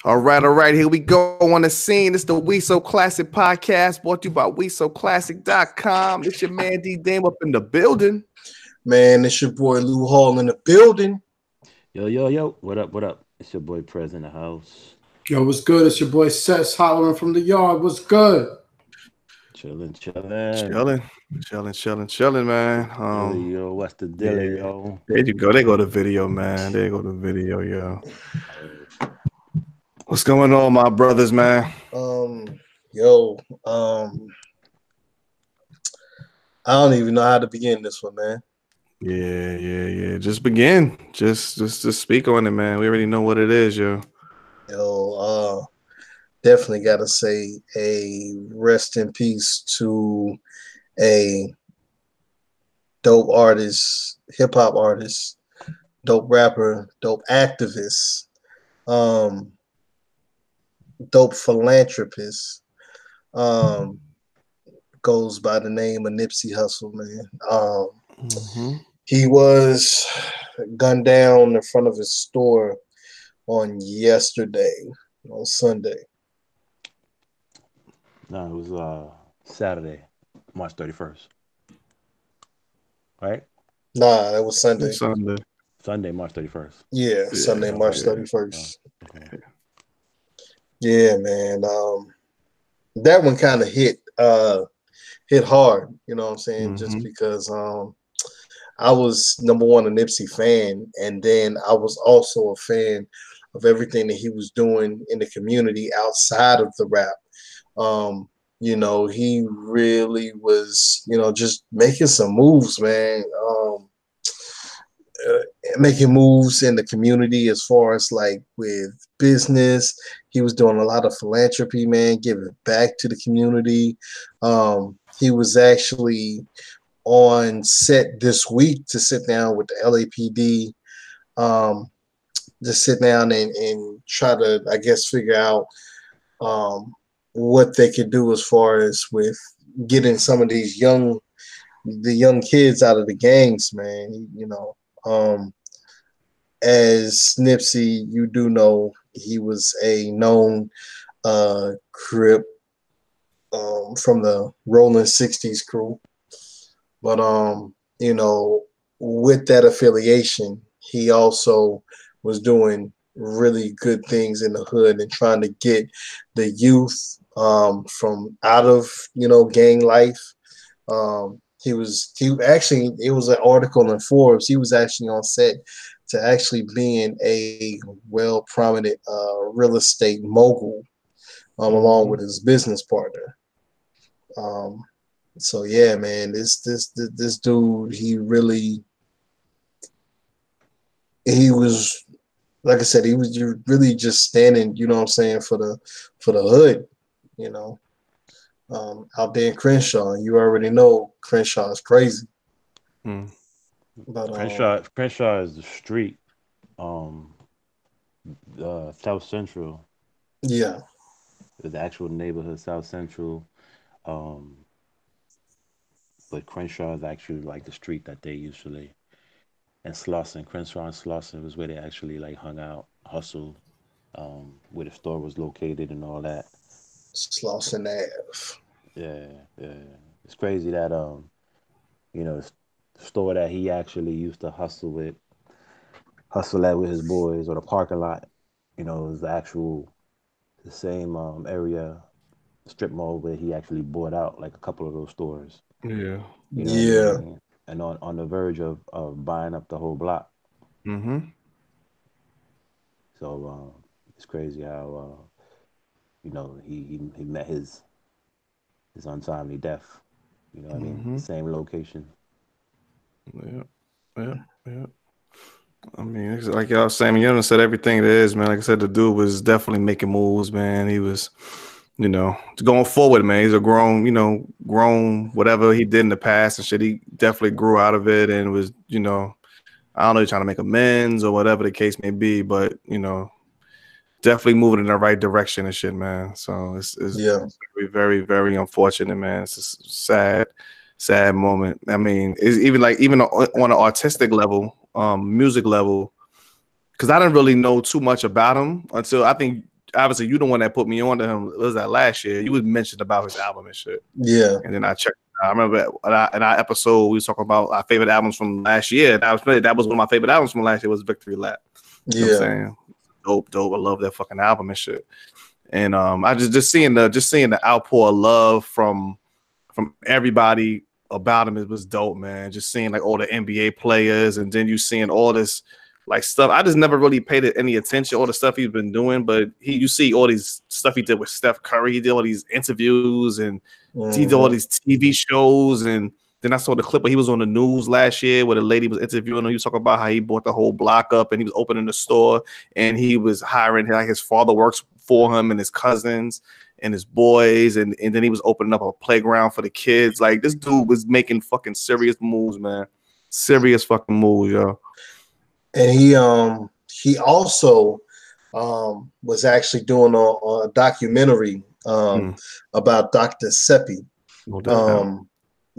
All right. Here we go on the scene. It's the We So Classic podcast brought to you by WeSoClassic.com. It's your man D Dame up in the building. Man, it's your boy Lou Hall in the building. Yo. What up? What up? It's your boy Prez in the house. Yo, what's good? It's your boy Sess hollering from the yard. What's good? Chilling. Chilling, man. Yo, what's the dilly, Yeah. yo? There you go. There go the video, man. There go the video, yo. What's going on, my brothers, man? Yo, I don't even know how to begin this one, man. Yeah. Just begin. Just speak on it, man. We already know what it is, yo. Yo, definitely gotta say a rest in peace to a dope artist, hip hop artist, dope rapper, dope activist, um, dope philanthropist. Um, Goes by the name of Nipsey Hussle, man. He was gunned down in front of his store on Sunday. No, it was Saturday, March 31st. Right? Nah, that was Sunday. Sunday, March 31st. Yeah, Sunday, March 31st. Okay. Yeah, man. That one kind of hit hard, you know what I'm saying? Just because I was number one a Nipsey fan, and then I was also a fan of everything that he was doing in the community outside of the rap. He really was, just making some moves, man. Making moves in the community as far as like with business. He was doing a lot of philanthropy, man, giving back to the community. He was actually on set this week to sit down with the LAPD, to sit down and try to, I guess, figure out what they could do as far as with getting some of these young kids out of the gangs, man. As Nipsey, you do know he was a known Crip from the Rolling 60s crew. But with that affiliation, he also was doing really good things in the hood and trying to get the youth from out of gang life. He actually, it was an article in Forbes. He was actually on set to actually being a well prominent real estate mogul, along with his business partner. So yeah, man, this dude, he was, like I said, he was really just standing, you know what I'm saying, for the hood, out there in Crenshaw. You already know Crenshaw is crazy. But Crenshaw is the street, South Central. Yeah, The actual neighborhood, South Central. But Crenshaw is actually like the street that they usually, and Slauson, Crenshaw and Slauson was where they actually like hung out, hustled, where the store was located and all that. Slauson Ave. Yeah. It's crazy that the store that he actually used to hustle at with his boys, or the parking lot, is the same area, strip mall where he actually bought out like a couple of those stores. Yeah. You know what I mean? And on the verge of buying up the whole block. So it's crazy how he met his untimely death. You know what I mean? Same location. Yeah. I mean, it's like y'all saying, you done said everything there is, man. Like I said, the dude was definitely making moves, man. He was, going forward, man. He's a grown whatever he did in the past and shit. He definitely grew out of it and was, I don't know, trying to make amends or whatever the case may be, but definitely moving in the right direction and shit, man. So it's very, very, very unfortunate, man. It's a sad moment. I mean, it's even on an artistic level, music level, because I didn't really know too much about him until I think obviously you the one that put me on to him. It was that last year. You was mentioned about his album and shit. Yeah. And then I checked. I remember in our episode we was talking about our favorite albums from last year. That was one of my favorite albums from last year was Victory Lap. You know what I'm saying? Dope. I love that fucking album and shit. And I just seeing the outpour of love from everybody about him, it was dope, man. Just seeing like all the NBA players, and then you seeing all this like stuff. I just never really paid it any attention all the stuff he's been doing, but you see all these stuff he did with Steph Curry. He did all these interviews and he did all these TV shows, and then I saw the clip where he was on the news last year where the lady was interviewing him. He was talking about how he bought the whole block up and he was opening the store and he was hiring, like his father works for him and his cousins and his boys, and then he was opening up a playground for the kids. Like this dude was making fucking serious moves, man. Serious fucking moves, yo. And he also was actually doing a documentary about Dr. Seppi.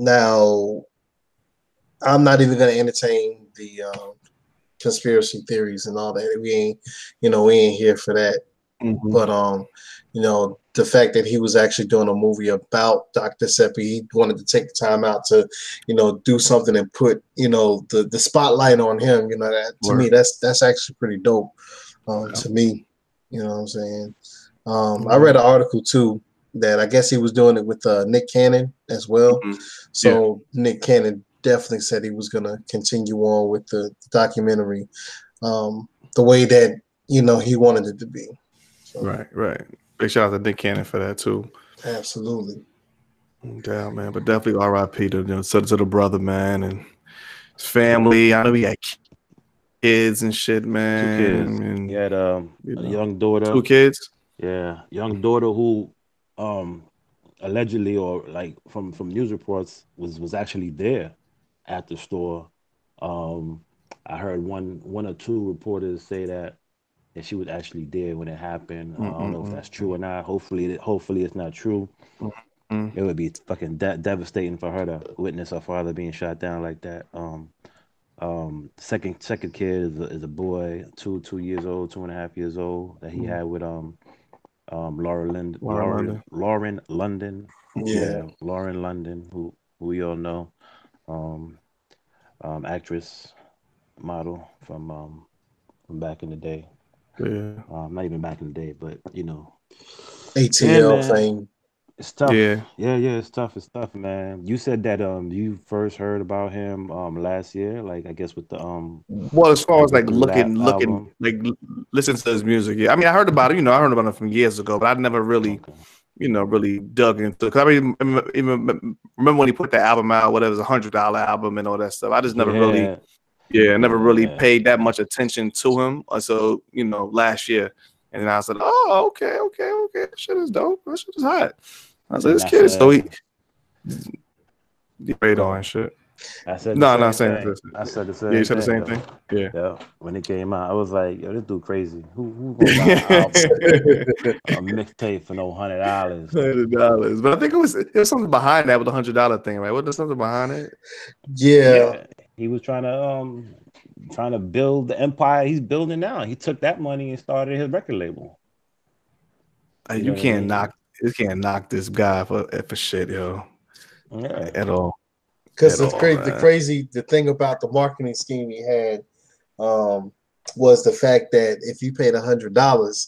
Now, I'm not even going to entertain the conspiracy theories and all that. We ain't here for that. But the fact that he was actually doing a movie about Dr. Seppi, he wanted to take the time out to, do something and put, the spotlight on him. That to me, that's actually pretty dope. To me, you know what I'm saying. I read an article too that I guess he was doing it with Nick Cannon as well. So Nick Cannon definitely said he was going to continue on with the documentary the way that he wanted it to be. So. Right. Big shout out to Nick Cannon for that too. Absolutely. Yeah, man. But definitely R.I.P. to the brother, man, and his family. I know he had kids and shit, man. 2 kids. And, he had a young daughter. 2 kids. Yeah, young daughter who allegedly, or like from news reports, was actually there at the store. I heard one or two reporters say that she was actually there when it happened. I don't know if that's true or not. Hopefully it's not true. It would be fucking devastating for her to witness her father being shot down like that. Second kid is a boy, 2 years old, 2.5 years old, that he had with Lauren London. Yeah, Lauren London, who we all know, actress, model from back in the day. Yeah. Not even back in the day, but ATL thing. It's tough. Yeah, it's tough. It's tough, man. You said that you first heard about him last year, like I guess with the well, as far as like looking album. like listen to his music. Yeah, I mean I heard about it, I heard about it from years ago, but I never really really dug into it. Cause I even remember when he put the album out, whatever, it was $100 album and all that stuff. I just never really paid that much attention to him until last year, and then I said, oh, okay, that shit is dope. That shit is hot. I was like, this kid is so he radar and shit. I said the same thing. I said the same. Yeah, you said thing, the same thing. Yeah. When it came out, I was like, yo, this dude crazy. Who gonna buy an album, a mixtape for no $100? $100. But I think it was something behind that with the $100 thing, right? Wasn't there something behind it? Yeah. He was trying to build the empire he's building now. He took that money and started his record label. You can't knock this guy for shit, yo. Yeah. At all. Because the thing about the marketing scheme he had was the fact that if you paid $100,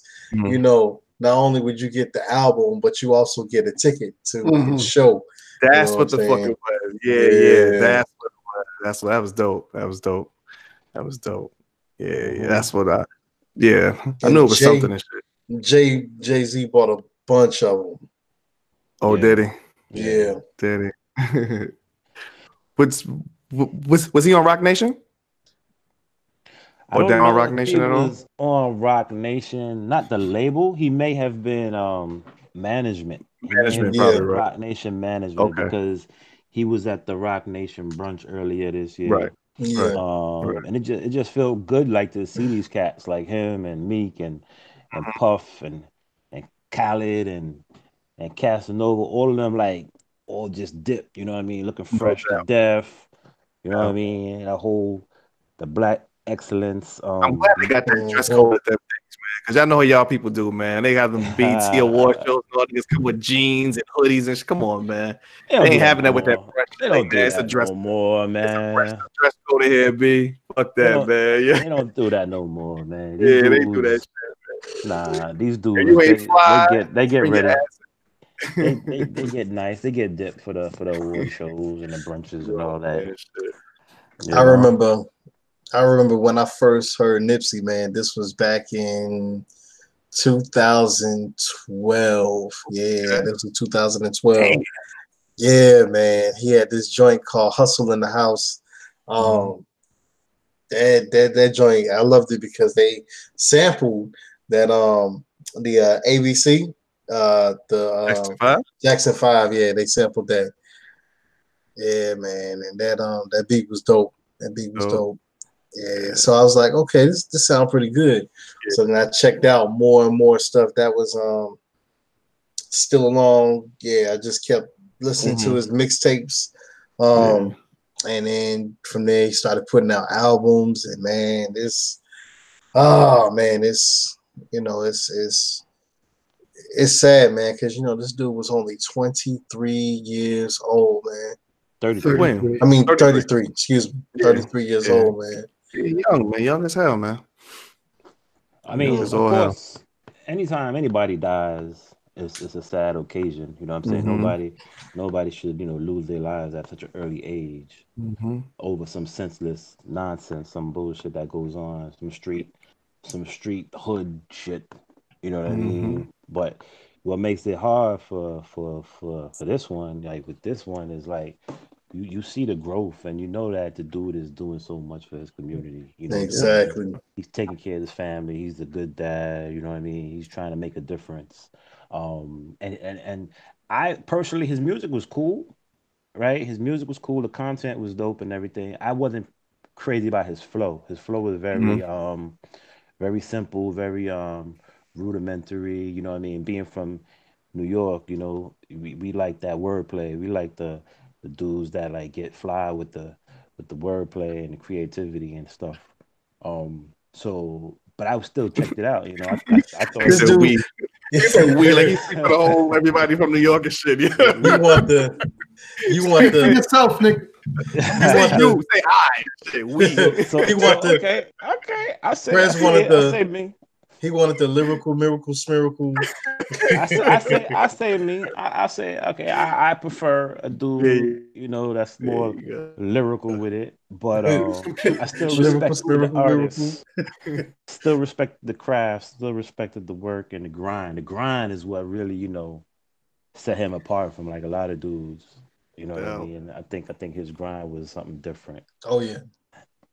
not only would you get the album, but you also get a ticket to his show. That's what the fuck it was. Yeah. That's what it was. That was dope. That was dope. Yeah. That's what I knew it was something and shit. Jay-Z bought a bunch of them. Oh, did he? Yeah. Did he? Was he on Rock Nation? Or down on Rock Nation at all? He was on Rock Nation, not the label. He may have been management. Management, probably, right? Rock Nation management, because he was at the Rock Nation brunch earlier this year. Right. Yeah. And it just felt good, like, to see these cats like him and Meek and Puff and Khaled and Casanova, all of them, like, all just dip, you know what I mean? Looking fresh to death, you know what I mean? The black excellence. I'm glad they got that dress code at them things, man. Because y'all know what y'all people do, man. They got them BT award They shows. And all niggas come with jeans and hoodies and shit. Come on, man. don't They do ain't that having no that with that more. fresh They shit. Like, don't do man, it's a that dress. no more, It's a fresh man. dress code in here, B. Fuck They that, don't. man. Yeah, They don't do that no more, man. These yeah, they do that dudes, shit. nah. These And dudes, you ain't fly. they get Bring your ready. ass. They get nice. They get dipped for the award shows and the brunches and Yo, all that. man, shit. I You know. remember I remember when I first heard Nipsey, man. This was back in 2012. Yeah, this was 2012. Damn. Yeah, man. He had this joint called Hustle in the House. Mhm. Um, that joint, I loved it because they sampled that the ABC the Next 5? Jackson 5. Yeah, they sampled that. Yeah, man, and that beat was dope. That beat was So, dope. Yeah, yeah, so I was like, okay, this sounds pretty good. So then I checked out more and more stuff that was still along. Yeah, I just kept listening to hmm his mixtapes. yeah. And then from there he started putting out albums and man, this oh man, it's sad, man, because this dude was only 23 years old, man. 33. When? 33. I mean 33. 33, excuse me. Yeah, 33 years yeah. old, man. Young, man. Young as hell, man. I Young mean, as Mm, of all hell. course, anytime anybody dies, it's a sad occasion. You know what I'm saying? Mm-hmm. Nobody should, lose their lives at such an early age Mm-hmm. over some senseless nonsense, some bullshit that goes on, some street hood shit. You know what I Mm-hmm. mean? But what makes it hard for this one, like with this one, is like you see the growth and you know that the dude is doing so much for his community. You know what I'm Yep. saying? exactly. He's taking care of his family. He's a good dad. You know what I mean? He's trying to make a difference. And I personally, his music was cool, right? His music was cool. The content was dope and everything. I wasn't crazy about his flow. His flow was Mm-hmm. very simple, very rudimentary. You know what I mean? Being from New York, we like that wordplay. We like the dudes that like get fly with the wordplay and the creativity and stuff. But I still checked it out. I He thought This said dude, we. He said we like he speak for the whole everybody from New York and shit. Yeah. you want the you want Speak for the yourself, Nick. you Say want you. the Say I. Shit, we. he so want the okay. Prez wanted I say the me. he wanted the lyrical miracle smiracle. I say me. I say okay. I prefer a dude, Yeah, that's there more you go. lyrical with it, but I still Lyrical respected the smiracle lyrical. artist, still respected the craft, still respected the work and the grind. The grind is what really, set him apart from like a lot of dudes. You know what I Doubt. mean? I think his grind was something different, Oh yeah.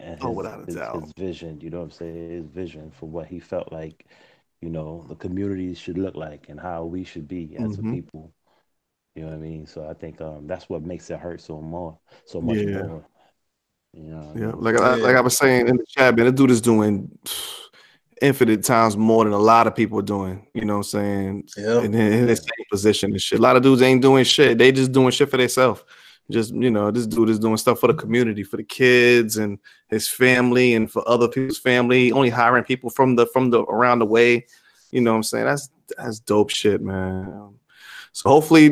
and Oh, his without a his doubt. his vision. You know what I'm saying? His vision for what he felt like, the community should look like and how we should be as a Mm-hmm. people. You know what I mean? So I think that's what makes it hurt so much Yeah. more. You know what I Yeah. mean? Like Yeah. I was saying in the chat, man, the dude is doing infinite times more than a lot of people are doing. You know what I'm saying? Yeah. In the Yeah. same position and shit. A lot of dudes ain't doing shit. They just doing shit for themselves. Just this dude is doing stuff for the community, for the kids and his family, and for other people's family. Only hiring people from the around the way. You know what I'm saying? That's dope shit, man. So hopefully,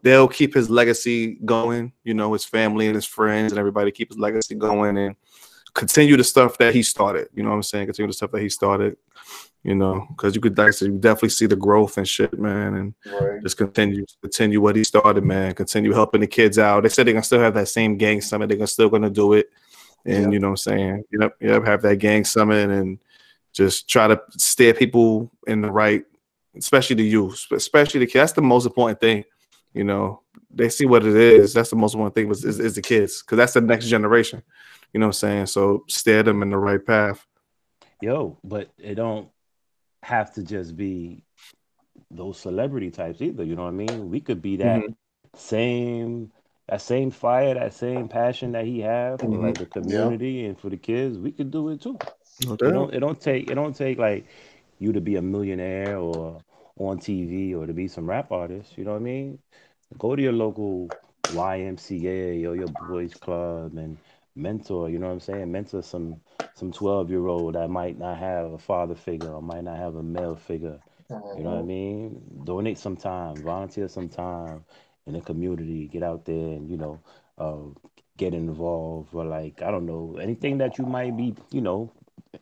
they'll keep his legacy going. His family and his friends and everybody keep his legacy going and continue the stuff that he started. You know what I'm saying? Continue the stuff that he started. Because you could, like I said, you definitely see the growth and shit, man, and Right. just continue what he started, man. Continue helping the kids out. They said they're gonna still have that same gang summit. They're still gonna do it, and Yeah. you know what I'm saying? Yep, have that gang summit and just try to steer people in the right, especially the youth, especially the kids. That's the most important thing. They see what it is. That's the most important thing is the kids, because that's the next generation. You know what I'm saying? So steer them in the right path. Yo, but it don't have to just be those celebrity types either. You know what I mean? We could be Mm-hmm. same that same fire, that same passion that he had for Mm-hmm. like the Yeah. community and for the kids. We could do it too. No It doubt. don't it don't take like you to be a millionaire or on TV or to be some rap artist. You know what I mean? Go to your local YMCA or your boys club and mentor, you know what I'm saying? Mentor some 12-year-old that might not have a father figure or might not have a male figure. You know what I Mhm. mean? Donate some time, volunteer some time in the community, get out there and, uh, get involved, or like, I don't know, anything that you might be,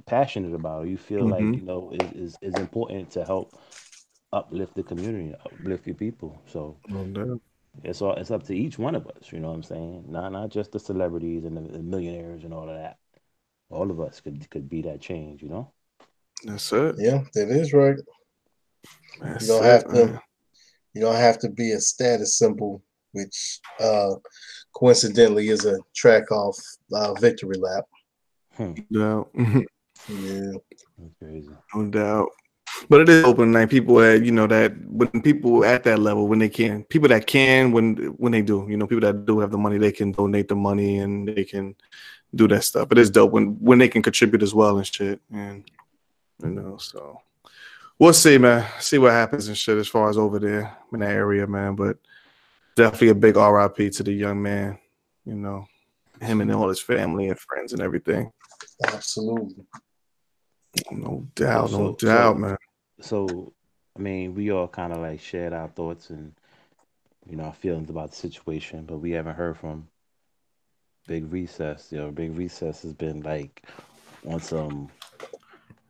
passionate about, or you feel like, Hmm. is important to help uplift the community, uplift your people. So No doubt. it's up to each one of us, you know what I'm saying? Not just the celebrities and the millionaires and all of that. All of us could be that change, you know? That's it. Yeah, that is right. You That's don't it, have to. man. You don't have to be a status symbol, which coincidentally is a track off Victory Lap. Hmm. No, Yeah. That's crazy. no doubt. But it is open like people at that when people at that level when they can people that can when they do people that do have the money they can donate the money and they can do that stuff. It is dope when they can contribute as well and shit and so we'll see, man. See what happens and shit as far as over there in that area, man. But definitely a big RIP to the young man. You know him and all his family and friends and everything. Absolutely. So No so doubt, so man. so I mean, we all kind of like shared our thoughts and our feelings about the situation, but we haven't heard from Big Recess. Big Recess has been like on some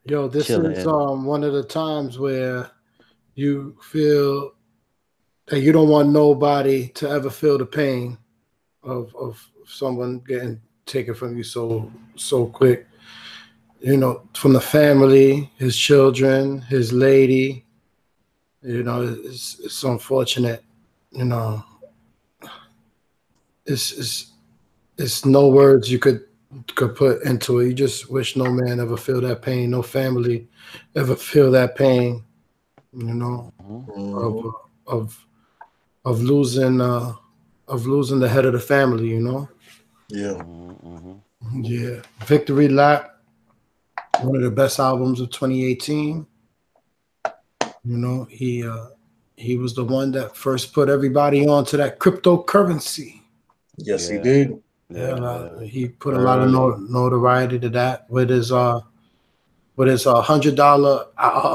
Yo, this is chilling. one of the times where you feel that you don't want nobody to ever feel the pain of someone getting taken from you so quick. From the family, his children, his lady. It's unfortunate. You know, it's it's no words you could put into it. You just wish no man ever feel that pain, no family ever feel that pain. You know, Mhm, of Hmm. of of losing the head of the family. Yeah. mhm, mhm. Yeah, Victory Lap, one of the best albums of 2018. He was the one that first put everybody onto that cryptocurrency. Yes, he Yeah, did. yeah, Yeah, yeah. he put a lot of Early. notoriety to that with his $100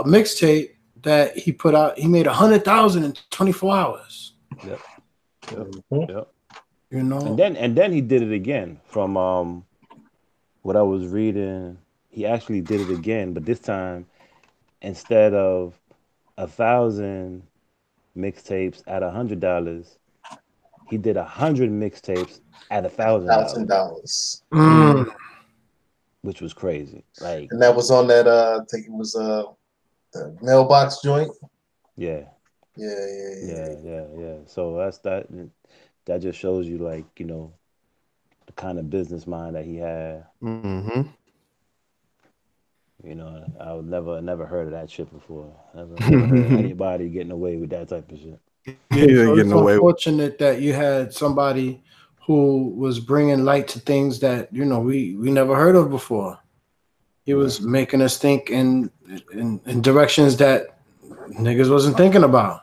mixtape that he put out. He made 100,000 in 24 hours. Yep, yep, Hmm. yep. You And know, then and then he did it again. From what I was reading, he actually did it again, but this time instead of 1,000 mixtapes at $100, he did 100 mixtapes at $1,000, $1,000. mm, which was crazy. Like, And that was on that. I think it was the mailbox joint. yeah, Yeah, yeah, yeah, yeah. yeah, yeah. So that just shows you, like, the kind of business mind that he had. Mm-hmm. I would never heard of that shit before. Never heard anybody getting away with that type of shit. yeah. You ain't So getting it's away with unfortunate that you had somebody who was bringing light to things that we never heard of before. He Yeah, was making us think in directions that niggas wasn't thinking about.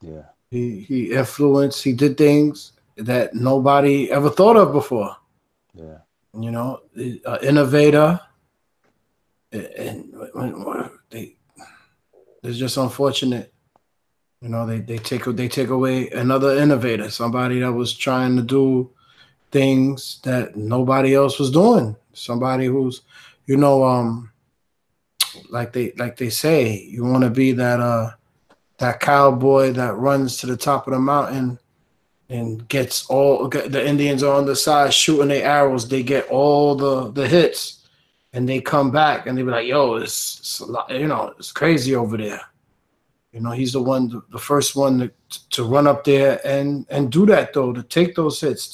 yeah, He influenced. He did things that nobody ever thought of before. yeah, Innovator, and they it's just unfortunate. They take away another innovator, somebody that was trying to do things that nobody else was doing. Somebody who's, like they say, you want to be that cowboy that runs to the top of the mountain and gets all the Indians are on the side shooting their arrows. They get all the hits, and they come back and they be like, "Yo, it's a lot, it's crazy over there." He's the first one to run up there and do that, though, to take those hits,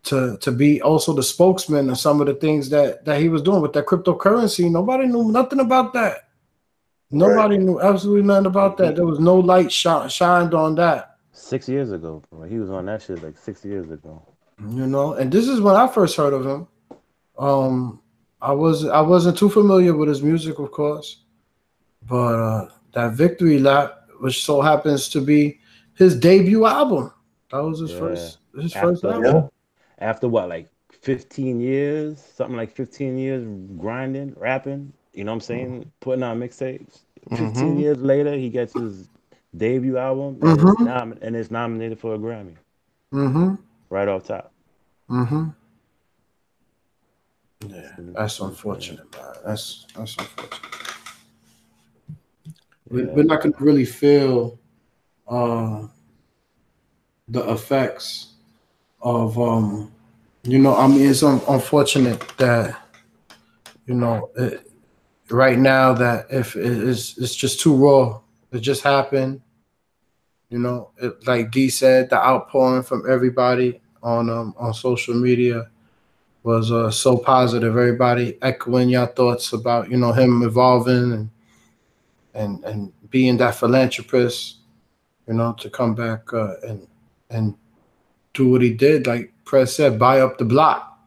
to be also the spokesman of some of the things that he was doing with that cryptocurrency. Nobody knew nothing about that. Right. Nobody knew absolutely nothing he, about that. he There was no light shined on that. 6 years ago, bro. He was on that shit like 6 years ago. And this is when I first heard of him. Um, I wasn't too familiar with his music, of course, but that Victory Lap, which so happens to be his debut album, that was his Yeah. first After album. Yeah. after what, like 15 years, something like 15 years grinding, rapping, you know what I'm saying? Putting out mixtapes. 15 Mm-hmm. years later, he gets his debut album and Mm-hmm. it's nominated for a Grammy Mm-hmm. right off top. Mm-hmm. Yeah, It's that's insane. unfortunate, man. That's unfortunate. Yeah, We're not man. gonna really feel uh, the effects of I mean, it's unfortunate that right now that if it's just too raw. It just happened. Like D said, the outpouring from everybody on social media was so positive. Everybody echoing your thoughts about him evolving and being that philanthropist. To come back and do what he did. Like Press said, buy up the block.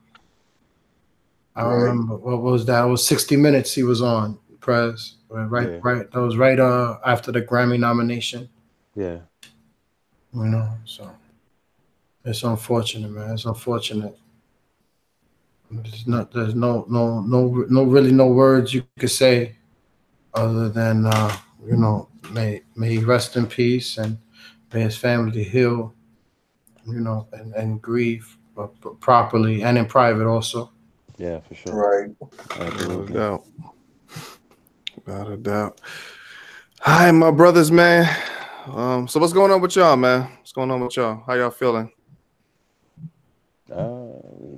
I Right. remember what was that? It was 60 Minutes he was on Press. Right, Yeah, right. That was right after the Grammy nomination. yeah, So it's unfortunate, man. It's unfortunate. There's really no words you could say other than may he rest in peace and may his family heal, and grieve properly and in private also. yeah, for sure. Right. Without a Absolutely. doubt. Without a doubt. Hi, my brothers, man. So what's going on with y'all, man? What's going on with y'all? How y'all feeling? Uh,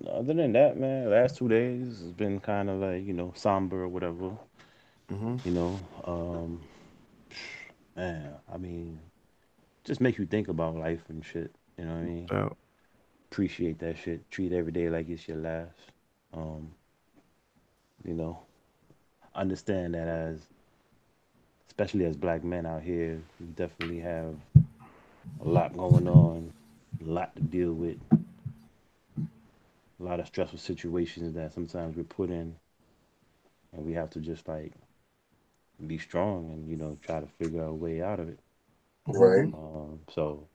Other than that, man, last 2 days has been kind of like, somber or whatever, Mm-hmm. you know. Man, I mean, just make you think about life and shit, you know what I mean? Doubt. Appreciate that shit. Treat every day like it's your last. Um, you know, understand that especially as black men out here, we definitely have a lot going on, a lot to deal with, a lot of stressful situations that sometimes we're put in, and we have to just like be strong and try to figure a way out of it. Right. Mm-hmm. So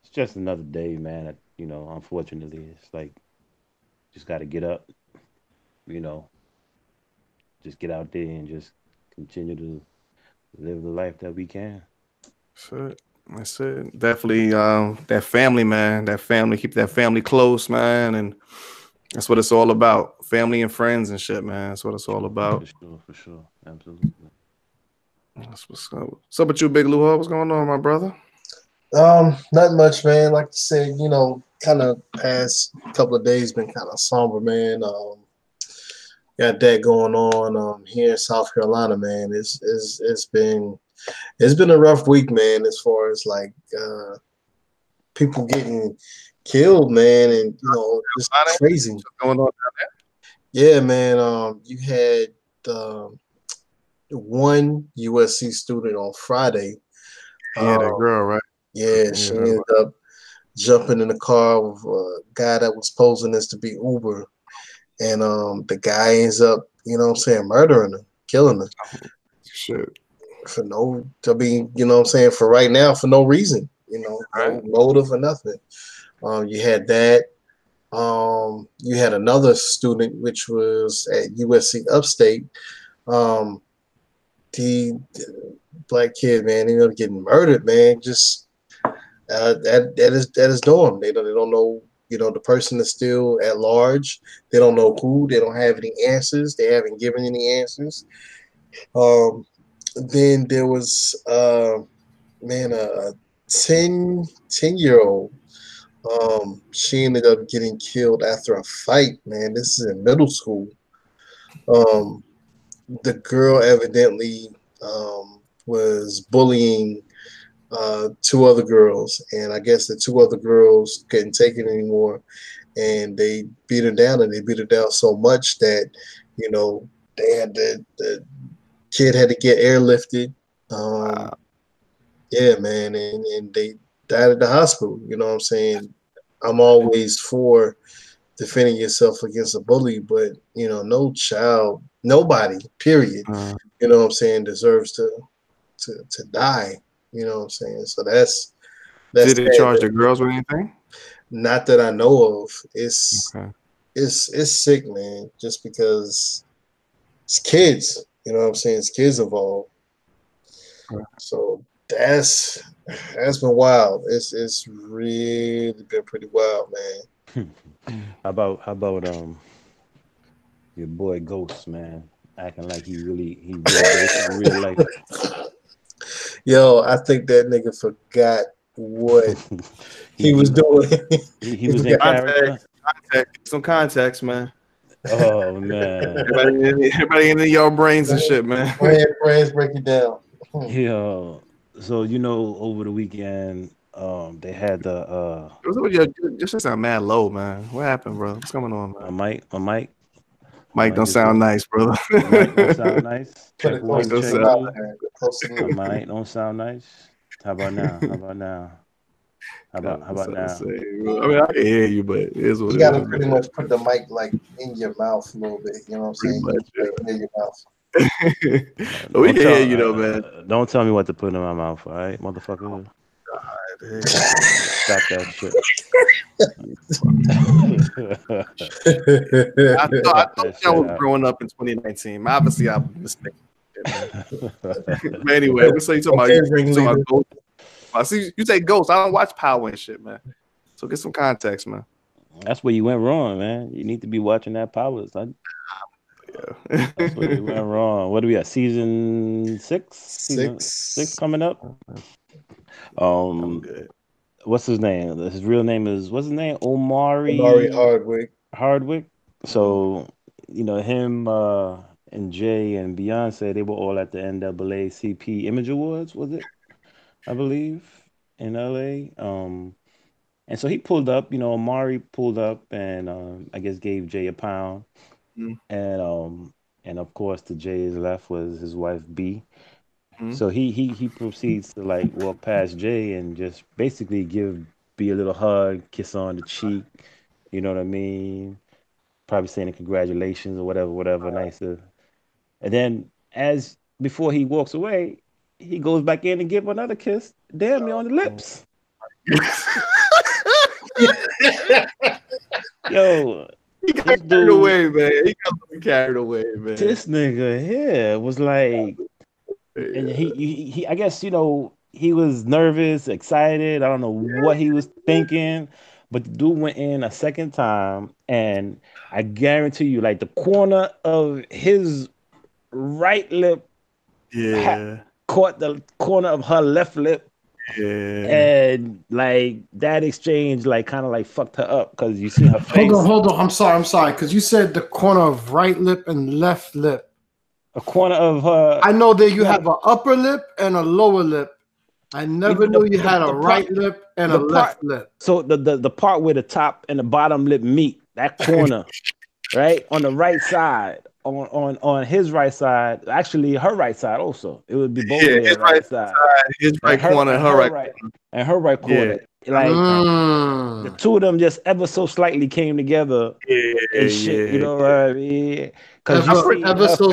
it's just another day, man. That, unfortunately, it's like just got to get up, you know, just get out there and just continue to live the life that we can. That's it. That's it. Definitely that family, man. That family, keep that family close, man. And that's what it's all about. Family and friends and shit, man. That's what it's all For about. sure, for sure, absolutely. That's what's up. What's up with you, Big Lou? What's going on, my brother? Not much, man. Like you said, kind of past couple of days been kind of somber, man. Got that going on here in South Carolina, man. It's been a rough week, man, as far as like people getting killed, man, and just crazy. What's going on? Yeah, man. You had um, one USC student on Friday. Yeah, that Um, girl, right? yeah, Yeah, she heard ended about up jumping in the car with a guy that was posing as to be Uber, and the guy ends up, murdering her, killing her shit. for no. I mean, for right now, for no reason, no Right? motive or nothing. You had that. You had another student, which was at USC Upstate. Um, the black kid, man, ended up getting murdered, man. Just that is dorm. They don't know. The person is still at large. They don't know who. They don't have any answers. They haven't given any answers. Um, then there was man, a 10 year old. She ended up getting killed after a fight. Man, this is in middle school. Um, the girl evidently was bullying two other girls, and I guess the two other girls couldn't take it anymore, and they beat her down, and they beat her down so much that you know they had the kid had to get airlifted. Um, Wow. yeah, man, and they died at the hospital. You know what I'm saying? I'm always for defending yourself against a bully, but no child, nobody, period. Uh, You know what I'm saying, deserves to die. You know what I'm saying? So that's did they sad. charge the girls with anything? Not that I know of. It's Okay. it's sick, man. Just because it's kids, you know what I'm saying? It's kids involved. So that's been wild. It's really been pretty wild, man. How about your boy Ghost, man, acting like he really Ghost in real life. Yo, I think that nigga forgot what he was doing. he was in character. Some context, man. Oh man. Everybody in your brains and shit, man. Go ahead, friends, break it down. Yeah. So over the weekend, they had the Just sound mad low, man. What happened, bro? What's going on, man? my Mike don't sound nice, brother. my mic don't sound nice. Put Check it close one, to check the two. mouth, man. Close to the My mouth. mic don't sound nice. How about now? How about now? How about now? I mean, I can hear you, but it is what You it gotta is. pretty much put the mic like in your mouth a little bit. You know what I'm Pretty saying? much, Like, near your mouth. But we can hear you though, man. Don't tell me what to put in my mouth, all right, motherfucker. Stop that shit. I thought I was growing up in 2019. Obviously, I'm mistaken. But anyway, we say you talking about Ghost. I see you say Ghost. I don't watch Power and shit, man. So get some context, man. That's where you went wrong, man. You need to be watching that Power, son. Yeah. That's where you went wrong. What do we at? Season 6? Season 6 coming up. What's his name? His real name is what's his name? Omari Hardwick. So, him and Jay and Beyonce, they were all at the NAACP Image Awards, was it? I believe in LA. And so he pulled up, Omari pulled up and I guess gave Jay a pound. And of course to Jay's left was his wife B. So he proceeds to like walk past Jay and just basically give B a little hug, kiss on the cheek, you know what I mean? Probably saying congratulations or whatever, nicer. And then before he walks away, he goes back in and give another kiss, damn near on the lips. Yo, he got carried away, man. He got carried away, man. This nigga here was like, and he I guess he was nervous, excited. I don't know what he was thinking, but the dude went in a second time, and I guarantee you, like the corner of his right lip, caught the corner of her left lip. Yeah, and like that exchange, like kind of like fucked her up because you see her face. Hold on. I'm sorry, because you said the corner of right lip and left lip. A corner of her. I know that you have an upper lip and a lower lip. I never knew you had a right lip and a left lip. So the part where the top and the bottom lip meet, that corner, right on the right side. On his right side, actually her right side also. It would be both of their right side. His right corner, and her right, and her right corner. Like the two of them just ever so slightly came together. And shit, you know what I mean? Ever so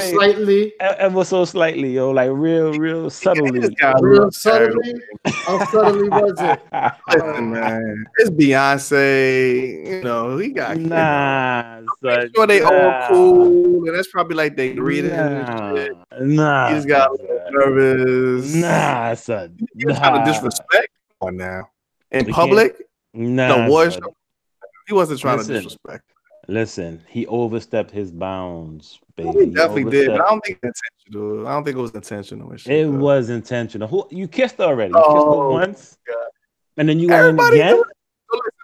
slightly, yo, like real subtly. Real subtly? How subtly was it? Listen, man, it's Beyonce. He got son. Sure they all cool, and that's probably like they reading and shit. He just got a little nervous. Son. He was trying to disrespect on now in public. He wasn't trying to disrespect. Listen, he overstepped his bounds, baby. He definitely did, but I don't think it's intentional. I don't think it was intentional. It was intentional. You kissed her already. You kissed her once, and then you went in again.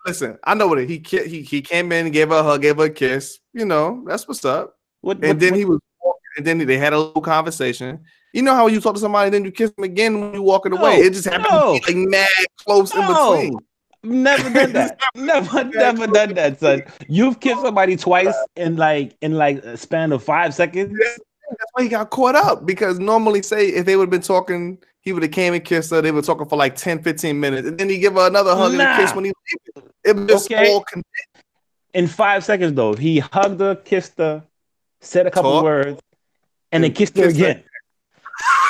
Listen, I know what he came in, gave her a hug, gave her a kiss. That's what's up. Then he was walking, and then they had a little conversation. You know how you talk to somebody, then you kiss them again when you walking away. It just happened to be like mad close in between. Never done that. never done that, son. You've kissed somebody twice in like a span of 5 seconds. That's why he got caught up, because normally, say if they would have been talking, he would have came and kissed her. They were talking for like 10-15 minutes, and then he give her another hug and a kiss when he leaving. It was just all in 5 seconds though. He hugged her, kissed her, said a couple words, and then kissed her again.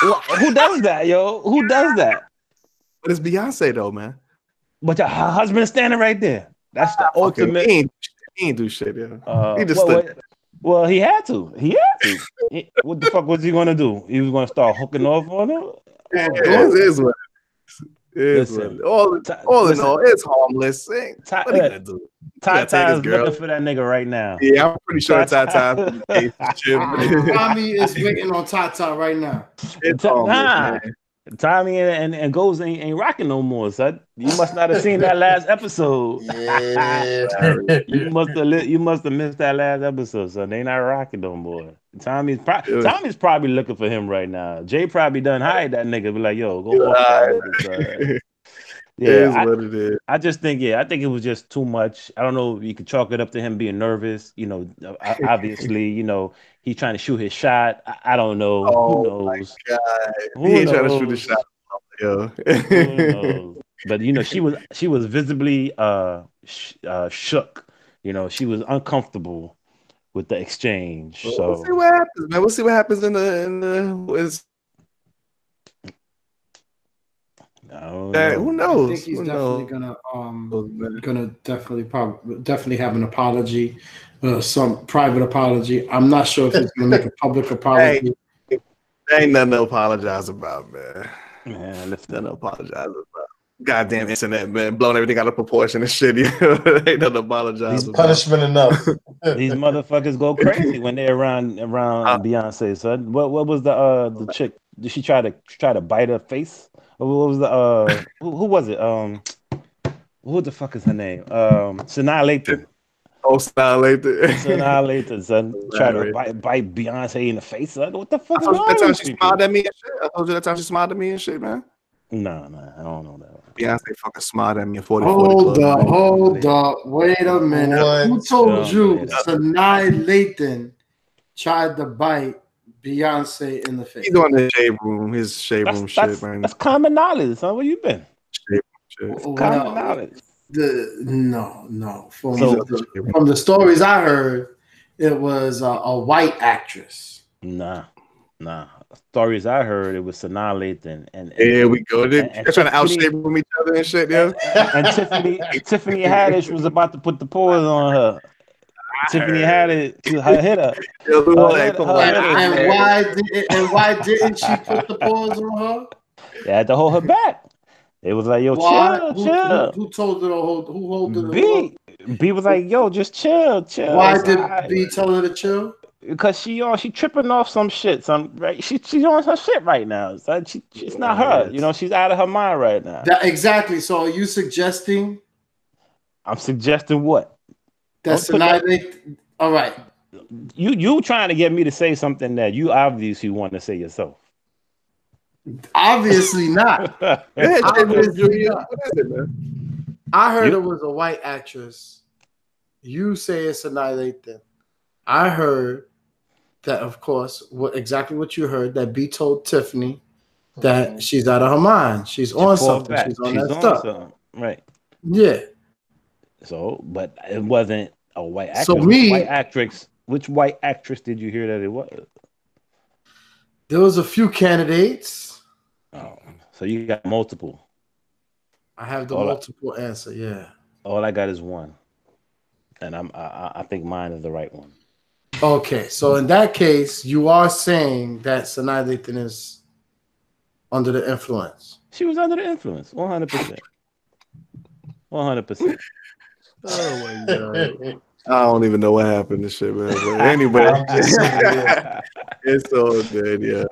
Who does that, yo? Who does that? But it's Beyonce though, man. But her husband is standing right there. That's the ultimate. He ain't do shit, yeah. He just Well, stood. well, he had to. What the fuck was he gonna do? He was gonna start hooking off on her. Yeah, Go. it is what it is. What Listen, it is. All in listen. all, it's harmless. What are you gonna do? You gotta take Tata his is girl. looking for that nigga right now. Yeah, I'm pretty sure Tata. Tata's in the shit. Tommy is waiting on Tata right now. It's harmless, Nah, man. Tommy and Ghost ain't rocking no more, son. You must not have seen that last episode. Yeah. You must have missed that last episode, son. They not rocking no more. Tommy's probably looking for him right now. Jay probably done hired that nigga. Be like, yo, go off that nigga, son. It is what it is. I just think, I think it was just too much. I don't know if you could chalk it up to him being nervous. You know, obviously, you know, he's trying to shoot his shot. I don't know. Oh, Who knows? my God. Who He ain't knows? trying to shoot a shot. Yo. Who knows? But you know, she was visibly shook. You know, she was uncomfortable with the exchange. We'll So see what happens, man. We'll see what happens in the. Who knows? I think he's definitely gonna definitely have an apology, some private apology. I'm not sure if he's gonna make a public apology. Hey, there ain't nothing to apologize about, man. Man, Nothing to apologize about. Goddamn internet, man, blowing everything out of proportion and shit. Ain't nothing to apologize about. Punishment enough. these motherfuckers go crazy when they're around Beyonce, son. What was the chick? Did she try to bite her face? What was the who was it? What the fuck is her name? Sanaa Lathan. Oh, Sanaa Lathan, son. Try to bite Beyonce in the face, son. What the fuck is wrong that time with she people? smiled at me and shit. I told you that time she smiled at me and shit, man. No, I don't know that. Beyonce fucking smiled at me in 40 Hold up. Wait a minute. What? Who told you man. Sanaa Lathan tried to bite Beyonce in the face? He's on the shade room, his shade room shit, man. That's common knowledge, son. Where you been? Shade room shit. Common knowledge. No. From the stories I heard, it was a white actress. Nah. Stories I heard, it was Sanaa Lathan and Here we go. They're trying to Tiffany- outshade from each other and shit, yeah. And Tiffany Haddish was about to put the pause on her. Tiffany Haddish, her hitter. And why didn't she put the paws on her? They had to hold her back. It was like, yo, chill. Who told her to hold? Who hold her? B was like, yo, just chill. Why did B tell her to chill? Because she tripping off some shit. Right? She's on her shit right now. It's not her. You know, she's out of her mind right now. Exactly. So are you suggesting? I'm suggesting what? That's all right. You trying to get me to say something that you obviously want to say yourself. Obviously not. Obviously not. I heard it was a white actress. You say it's Sanaa Lathan. I heard that, of course, exactly what you heard, that B told Tiffany that she's out of her mind. She's on something. She's on that stuff. Something. Right. Yeah. So, but it wasn't a white actress. So which white actress did you hear that it was? There was a few candidates. Oh, so you got multiple. I have the multiple answer, yeah. All I got is one. And I think mine is the right one. Okay, so in that case, you are saying that Sanaa Lathan is under the influence. She was under the influence, 100%. 100%. Oh my god! I don't even know what happened to shit, man. But anyway, it's all good, yeah.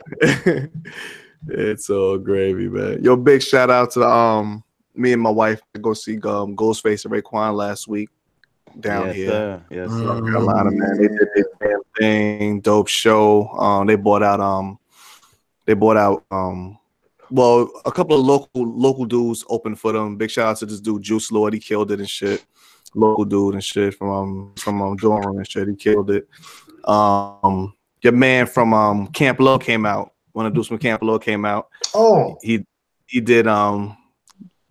It's all gravy, man. Yo, big shout out to me and my wife to go see Ghostface and Raekwon last week. Down here, sir. Yes, sir. North Carolina, man. They did their damn thing, dope show. They bought out well, a couple of local dudes opened for them. Big shout out to this dude Juice Lord, he killed it and shit. Local dude and shit from Durham and shit, he killed it. Your man from Camp Low came out. One of the dudes from Camp Low came out. Oh, he did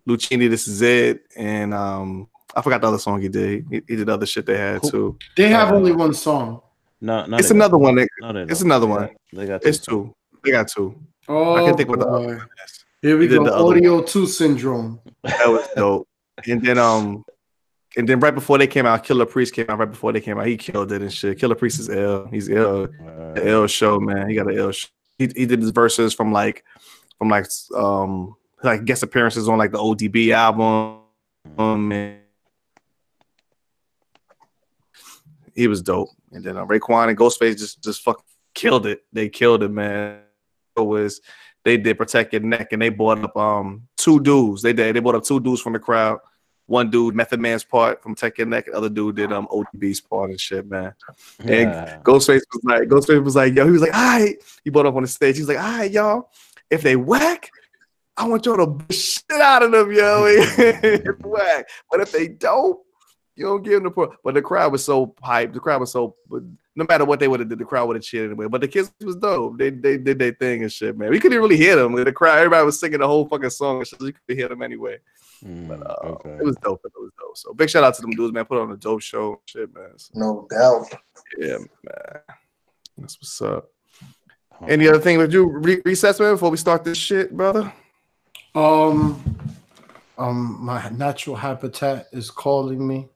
Lucini, This Is It, and I forgot the other song he did. He did other shit they had too. They have only one song. No, it's another one. It's another one. They got it's two. They got two. Oh, I can think what the other one is. Here we go. Audio 2 syndrome. That was dope. And then And then right before they came out, Killer Priest came out right before they came out. He killed it and shit. Killer Priest is ill. He's ill. The ill show, man. He got an ill show. He did his verses from like guest appearances on like the ODB album. And he was dope. And then Raekwon and Ghostface just fucking killed it. They killed it, man. They did Protect Your Neck, and they brought up two dudes. They brought up two dudes from the crowd. One dude, Method Man's part from Protect Your Neck. The other dude did ODB's part and shit, man. And Ghostface was like, yo, he was like, all right. He brought up on the stage. He was like, all right, y'all. If they whack, I want y'all to beat shit out of them, yo. If whack. But if they don't, you don't give them the part. But the crowd was so hyped. The crowd was so, no matter what they would have did, the crowd would have cheered anyway. But the kids was dope. They did their thing and shit, man. We couldn't really hear them. The crowd, everybody was singing the whole fucking song and shit. So you could hear them anyway. But it was dope. It was dope. So big shout out to them dudes, man. Put on a dope show, shit, man. So, no doubt. Yeah, man. That's what's up. Any other thing with you, recess, man? Before we start this shit, brother. My natural habitat is calling me.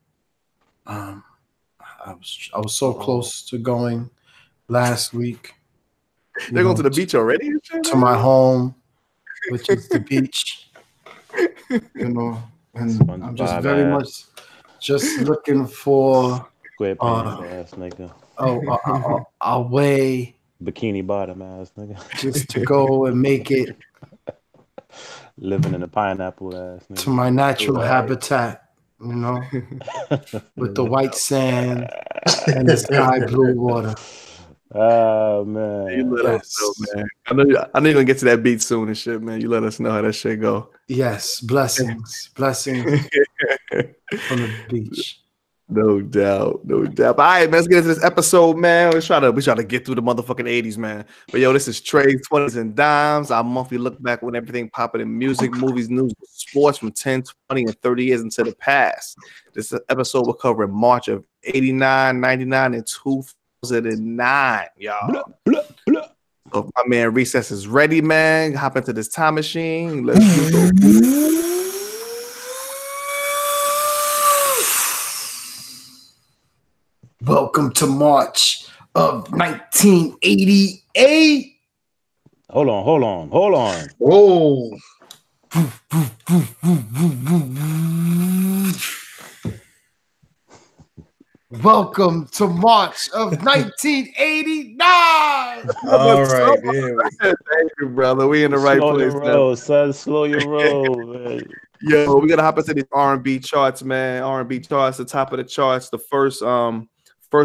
I was so close to going last week. They're going to the beach already? To my home, which is the beach. You know, and I'm just very much just looking for square ass nigga. A way bikini bottom ass nigga. Just to go and make it living in a pineapple ass nigga. To my natural habitat, you know, with the white sand and the sky blue water. Oh man, you let us know, man. I know you're gonna get to that beat soon and shit, man. You let us know how that shit go. Yes, blessings from the beach. No doubt. But all right, man, let's get into this episode, man. We try to get through the motherfucking 80s, man. But yo, this is Treys, 20s, and Dimes. Our monthly look back when everything popping in music, movies, news, sports from 10, 20, and 30 years into the past. This episode will cover March of 89, 99, and 2009, y'all. So if my man Recess is ready, man, hop into this time machine. Let's go. Welcome to March of 1988. Hold on. Whoa. Welcome to March of 1989. All right, thank you, brother. We in the right place. Son. Slow your roll, man. Yo, we gotta hop into these R&B charts, man. R&B charts, the top of the charts. The first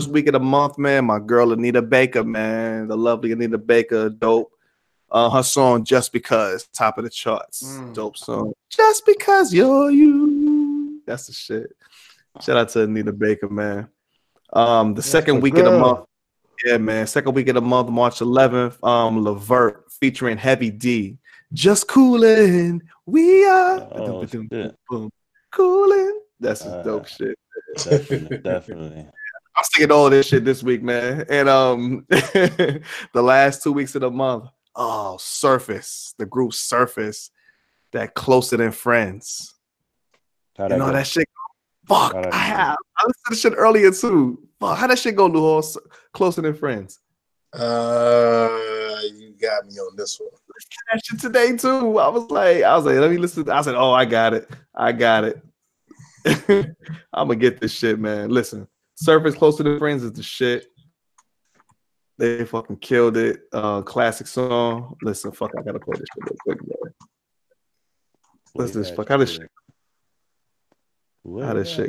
week of the month, man. My girl Anita Baker, man, the lovely Anita Baker, dope. Her song "Just Because," top of the charts, dope song. Just because you're you, that's the shit. Shout out to Anita Baker, man. The second week of the month, yeah, man. Second week of the month, March 11th. Levert featuring Heavy D. Just coolin', we are coolin'. That's some dope shit. Definitely. I'm sticking all this shit this week, man. And the last 2 weeks of the month, Surface, the group Surface, that Closer Than Friends. That shit. Fuck, I listened to this shit earlier too. Fuck, how that shit go, Luhor? Closer Than Friends. You got me on this one. That shit today too. I was like, let me listen. I said, oh, I got it. I'm gonna get this shit, man. Listen, Surface Closer Than Friends is the shit. They fucking killed it. Classic song. Listen, fuck, I gotta play this shit real quick, man. Listen, fuck, how this shit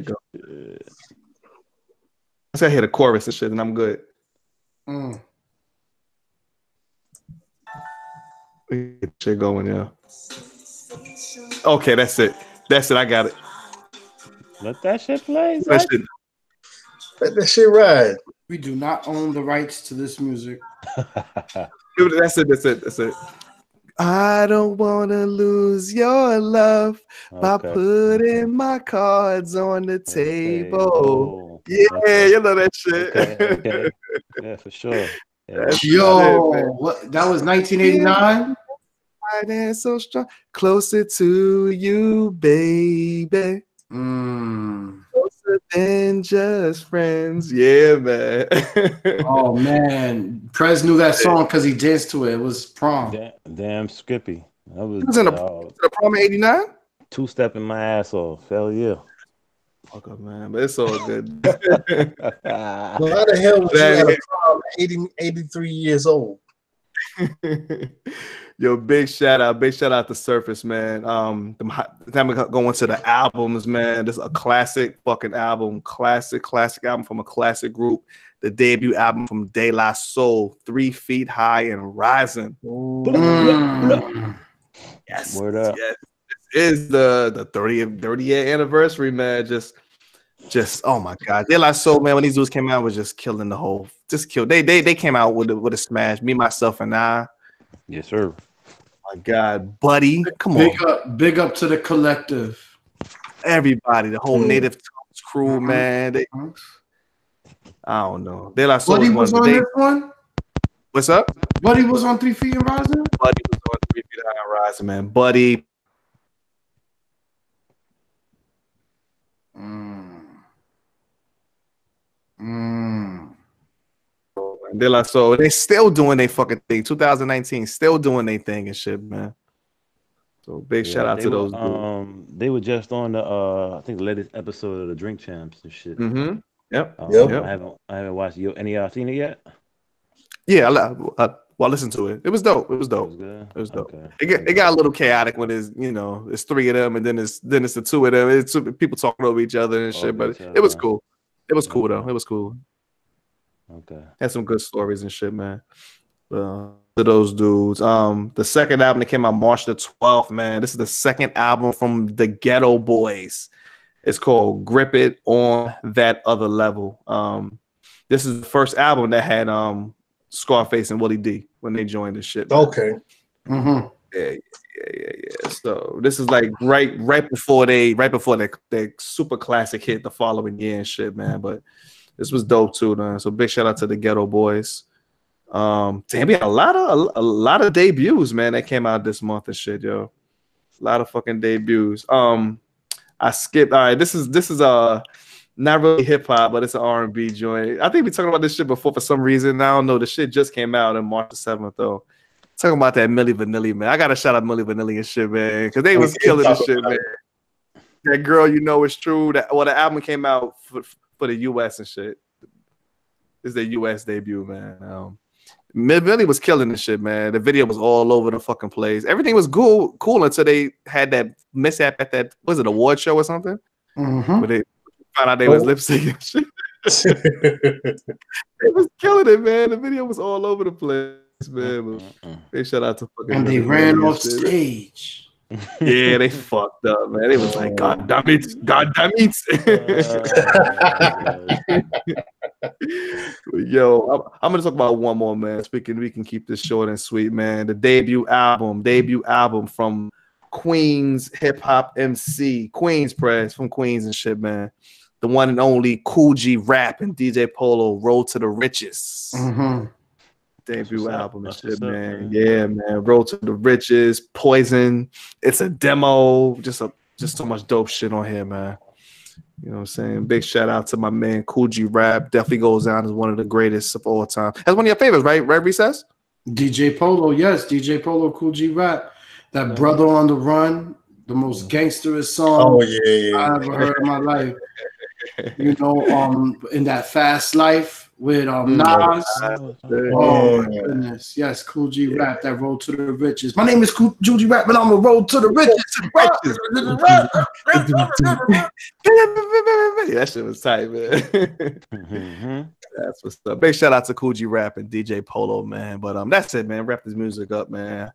go? I said I hear the chorus and shit, and I'm good. Get shit going, yeah. Okay, that's it. I got it. Let that shit play. Let that shit ride. We do not own the rights to this music. That's it. I don't want to lose your love by putting my cards on the table. Yeah, you know that shit. Okay. Yeah, for sure. Yeah. What? That was 1989? And so strong, closer to you, baby. Closer than just friends. Yeah, man. Oh man, Prez knew that song because he danced to it. It was prom. Damn Skippy. That He was in the prom in '89. Two-stepping my ass off. Hell yeah. Fuck up, man, but it's all good. Well, how the hell was you at a prom at 83 years old? Yo, big shout out to Surface, man. The time we go into the albums, man. This is a classic fucking album, classic album from a classic group. The debut album from De La Soul, 3 Feet High and Rising. Yes, Word up. yes. This is the 30th anniversary, man. Just oh my god, De La Soul, man. When these dudes came out, was just killing the whole, just killed. They came out with a smash. Me, Myself, and I. Yes, sir. My God, Buddy, come on. Big up to the collective. Everybody, the whole Native Tongues crew, man. I don't know. De La Soul Buddy was on this one. What's up? Buddy was on 3 Feet and Rising. Buddy was on 3 Feet High and Rising, man. Buddy. De La Soul, they still doing their fucking thing. 2019, still doing their thing and shit, man. So big shout out to those dudes. They were just on the I think the latest episode of the Drink Champs and shit. Mm-hmm. Yep. I haven't watched any of y'all seen it yet? Yeah, I listened to it. It was dope. It was dope. It was dope. Okay. It got a little chaotic when it's 3 of them and then it's the 2 of them. It's people talking over each other and shit, but it was cool. It was cool though. It was cool. Okay. Had some good stories and shit, man. To those dudes. The second album that came out March the 12th, man. This is the second album from the Ghetto Boys. It's called Grip It on That Other Level. This is the first album that had Scarface and Willie D when they joined the shit. Man. Okay. Mm-hmm. Yeah. So this is like right before their super classic hit the following year and shit, man. But this was dope too, man. So big shout out to the Ghetto Boys. Damn, we had a lot of debuts, man, that came out this month and shit, yo. A lot of fucking debuts. I skipped. All right, this is not really hip hop, but it's an R&B joint. I think we talked about this shit before for some reason. I don't know. The shit just came out on March the 7th though. Talking about that Milli Vanilli, man. I gotta shout out Milli Vanilli and shit, man, because they was killing this shit, man. That Girl You Know It's True. The album came out for the US and shit. This is their US debut, man. Milli was killing this shit, man. The video was all over the fucking place. Everything was cool until they had that mishap at that, was it award show or something? Mm-hmm. Where they found out they was lip syncing shit. They was killing it, man. The video was all over the place, man. They shout out to fucking. And they ran off stage. Yeah, they fucked up, man. They was like, God damn it. Yo, I'm gonna talk about one more, man. We can keep this short and sweet, man. The debut album from Queens hip hop MC, Queens Press from Queens and shit, man. The one and only Kool G Rap and DJ Polo, Road to the Riches. Mm-hmm. Debut album and shit, man. Yeah, man. Road to the Riches, Poison. It's a demo. Just so much dope shit on here, man. You know what I'm saying? Big shout out to my man Kool G Rap. Definitely goes down as one of the greatest of all time. That's one of your favorites, right? Right, Recess? DJ Polo, yes. DJ Polo, Kool G Rap. That Brother on the Run, the most gangsterous song I ever heard in my life. You know, in that Fast Life with Nas. Oh my goodness. Yes, Kool G Rap, that Road to the Riches. My name is Kool G Rap, and I'm a Road to the Riches. That shit was tight, man. That's what's up. Big shout out to Kool G Rap and DJ Polo, man. But that's it, man. Wrap this music up, man.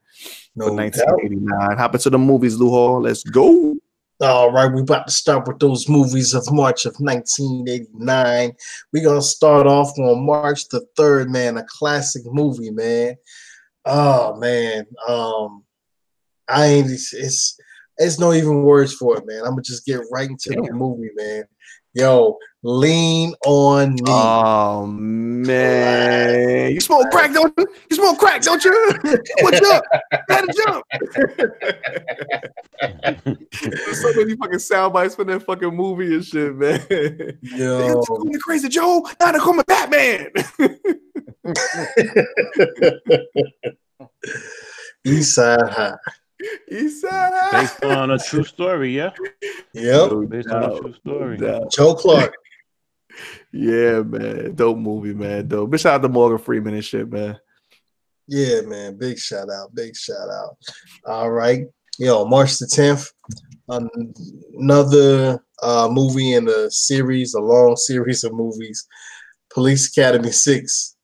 For 1989. Hop into the movies, Lou Hall. Let's go. All right, we're about to start with those movies of March of 1989. We're going to start off on March the 3rd, man, a classic movie, man. Oh, man. It's no even words for it, man. I'm going to just get right into the movie, man. Yo, Lean on Me. Oh, man. You smoke crack, don't you? You smoke crack, don't you? What's up? Gotta jump. so many fucking sound bites for that fucking movie and shit, man. Yo. It's going crazy, Joe. Now they're calling me Batman. Eastside High. Eastside. Based on a true story, yeah. Yep. Based on a true story. Joe Clark. Yeah, man. Dope movie, man. Dope. Big shout out to Morgan Freeman and shit, man. Yeah, man. Big shout out. Big shout out. All right. Yo, March the 10th. Another movie in a series, a long series of movies. Police Academy 6,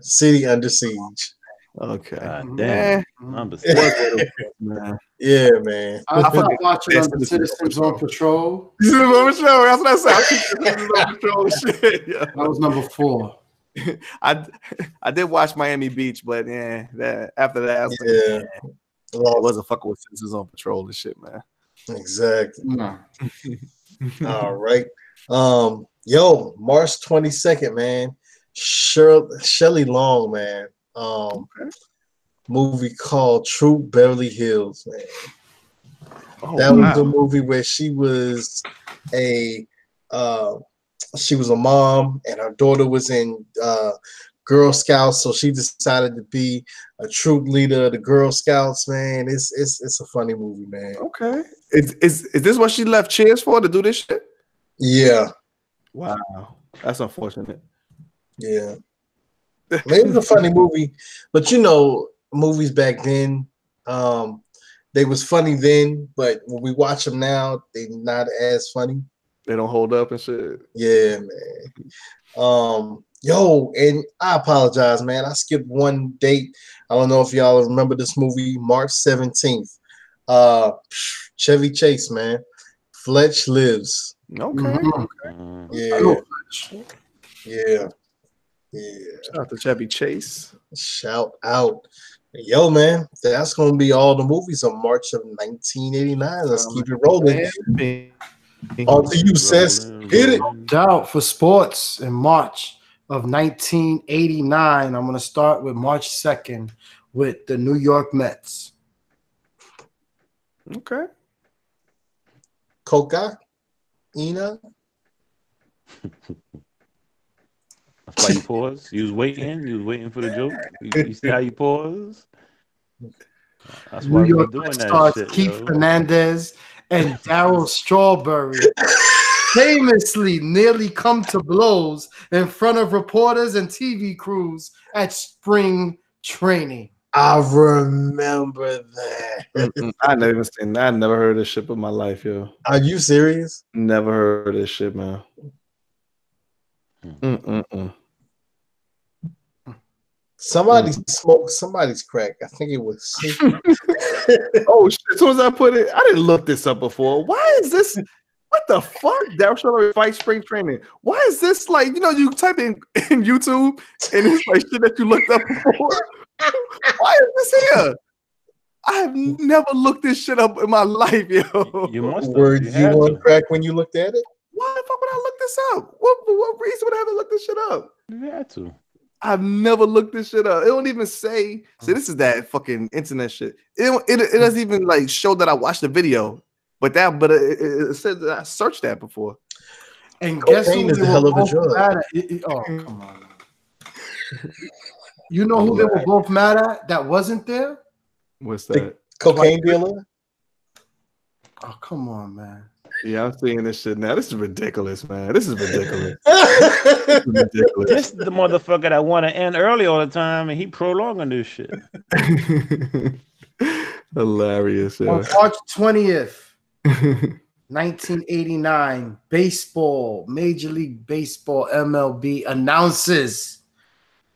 City Under Siege. Okay. Damn. Number 6. Man. Yeah, man. I thought watching on the Citizens on Patrol. Citizens on Patrol. That's what I said. Citizens on Patrol shit. Yeah. That was number 4. I did watch Miami Beach, but yeah, after that, I was I wasn't fucking with Citizens on Patrol and shit, man. Exactly. No. All right. Yo, March 22nd, man. Shelley Long, man. Movie called True Beverly Hills, man. That was a movie where she was a mom and her daughter was in Girl Scouts, so she decided to be a troop leader of the Girl Scouts, man. It's a funny movie, man. Okay. Is this what she left Cheers for, to do this shit? Yeah. Wow. That's unfortunate. Yeah. Maybe it's a funny movie, but you know, movies back then, they was funny then, but when we watch them now, they're not as funny. They don't hold up and shit. Yeah, man. Yo, and I apologize, man. I skipped one date. I don't know if y'all remember this movie, March 17th. Chevy Chase, man. Fletch Lives. Okay. Yeah. Yeah. Shout out to Chevy Chase. Shout out. Yo, man, that's going to be all the movies of March of 1989. Let's keep it rolling. On to you, sis. Hit it. Doubt for sports in March of 1989. I'm going to start with March 2nd with the New York Mets. Okay. Coca? Ina? That's why you pause. You was waiting for the joke. You see how you pause? That's why New we're York doing Mets that stars shit, Keith yo. Fernandez and Darryl Strawberry famously nearly come to blows in front of reporters and TV crews at spring training. I remember that. I never heard this shit in my life, yo. Are you serious? Never heard this shit, man. Somebody smoked somebody's crack. I think it was. Oh shit! As soon as I put it, I didn't look this up before. Why is this? What the fuck? Darryl Strawberry fight spring training. Why is this like, you know, you type in YouTube and it's like shit that you looked up before? Why is this here? I have never looked this shit up in my life, yo. You must have. Were you on crack when you looked at it? Why the fuck would I look this up? What reason would I have to look this shit up? You had to. I've never looked this shit up. It don't even say. See, this is that fucking internet shit. It doesn't even like show that I watched the video, but it said that I searched that before. And guess who is a hell of a drug. Oh, come on. You know who they were both mad at that wasn't there? What's that? Cocaine dealer? Oh, come on, man. Yeah, I'm seeing this shit now. This is ridiculous, man. This is ridiculous. This is ridiculous. This is the motherfucker that want to end early all the time, and he prolonging this shit. Hilarious. On March 20th, 1989, baseball, Major League Baseball, MLB announces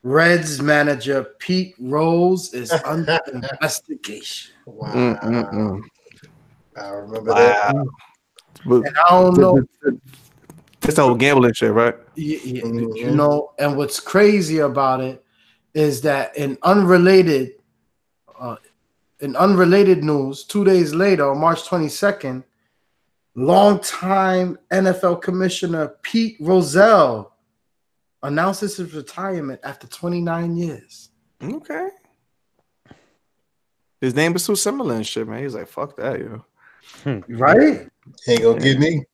Reds manager Pete Rose is under investigation. Wow. I remember that. But and I don't know. This whole gambling shit, right? You know, and what's crazy about it is that in unrelated news, 2 days later, on March 22nd, longtime NFL Commissioner Pete Rozelle announces his retirement after 29 years. Okay. His name is too similar and shit, man. He's like, fuck that, yo. Right? Ain't gonna get me.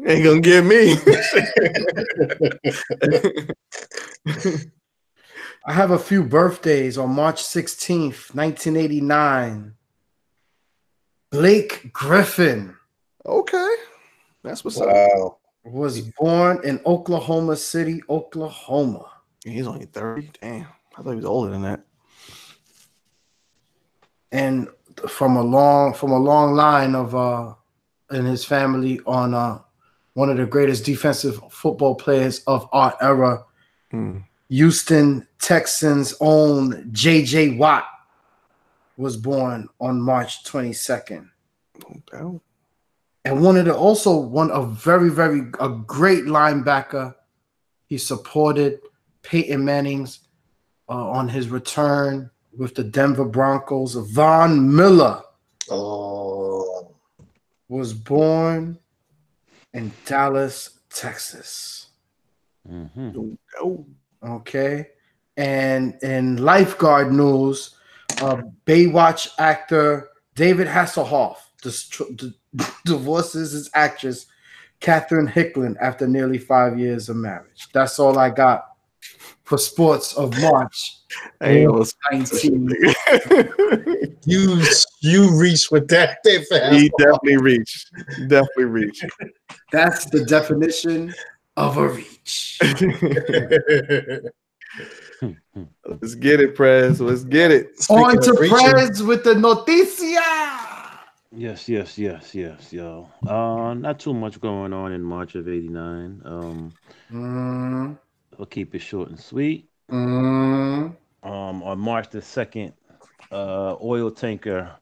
Ain't gonna get me. I have a few birthdays on March 16th, 1989. Blake Griffin Okay, that's what's up. Wow. was born in Oklahoma City, Oklahoma. He's only 30. Damn, I thought he was older than that. And from a long line of in his family on one of the greatest defensive football players of our era, Houston Texans' own J.J. Watt was born on March 22nd. Okay. And one a a great linebacker. He supported Peyton Manning's on his return with the Denver Broncos. Von Miller Oh. was born in Dallas, Texas. Oh. Okay. And in lifeguard news, Baywatch actor David Hasselhoff divorces his actress Catherine Hicklin after nearly 5 years of marriage. That's all I got for sports of March. Hey, 19. You reached with that fast. he definitely reached. Definitely reached. That's the definition of a reach. Let's get it, Prez. Let's get it. On to reaching, Prez with the noticia. Yes, yo. Not too much going on in March of '89. I'll keep it short and sweet. On March the 2nd, oil tanker,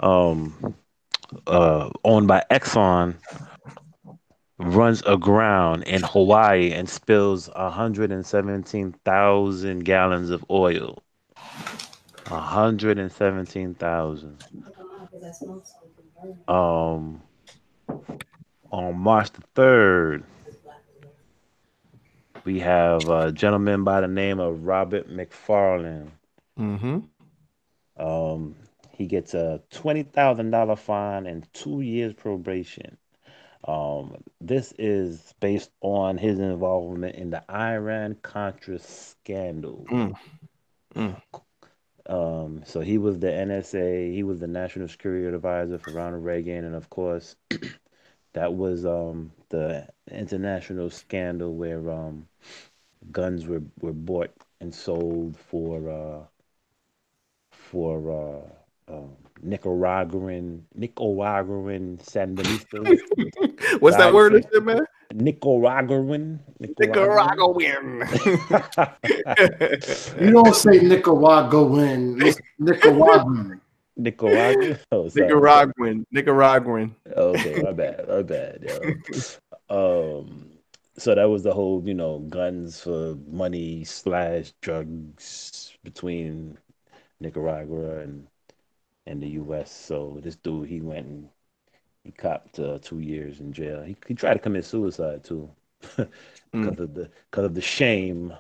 owned by Exxon, runs aground in Hawaii and spills 117,000 gallons of oil. 117,000. On March the 3rd, we have a gentleman by the name of Robert McFarland. He gets a $20,000 fine and 2 years probation. This is based on his involvement in the Iran-Contra scandal. So he was the NSA, he was the National Security Advisor for Ronald Reagan, and of course, that was the international scandal where guns were bought and sold for Nicaraguan Sandinistas. What's that word, man? Nicaraguan. Nicaraguan. You don't say Nicaraguan, it's Nicaraguan. Nicaragua. Oh, sorry. Nicaraguan. Okay, my bad, yo. So that was the whole, guns for money / drugs between Nicaragua and the U.S. So this dude, he went and he copped 2 years in jail. He tried to commit suicide too, because of the shame.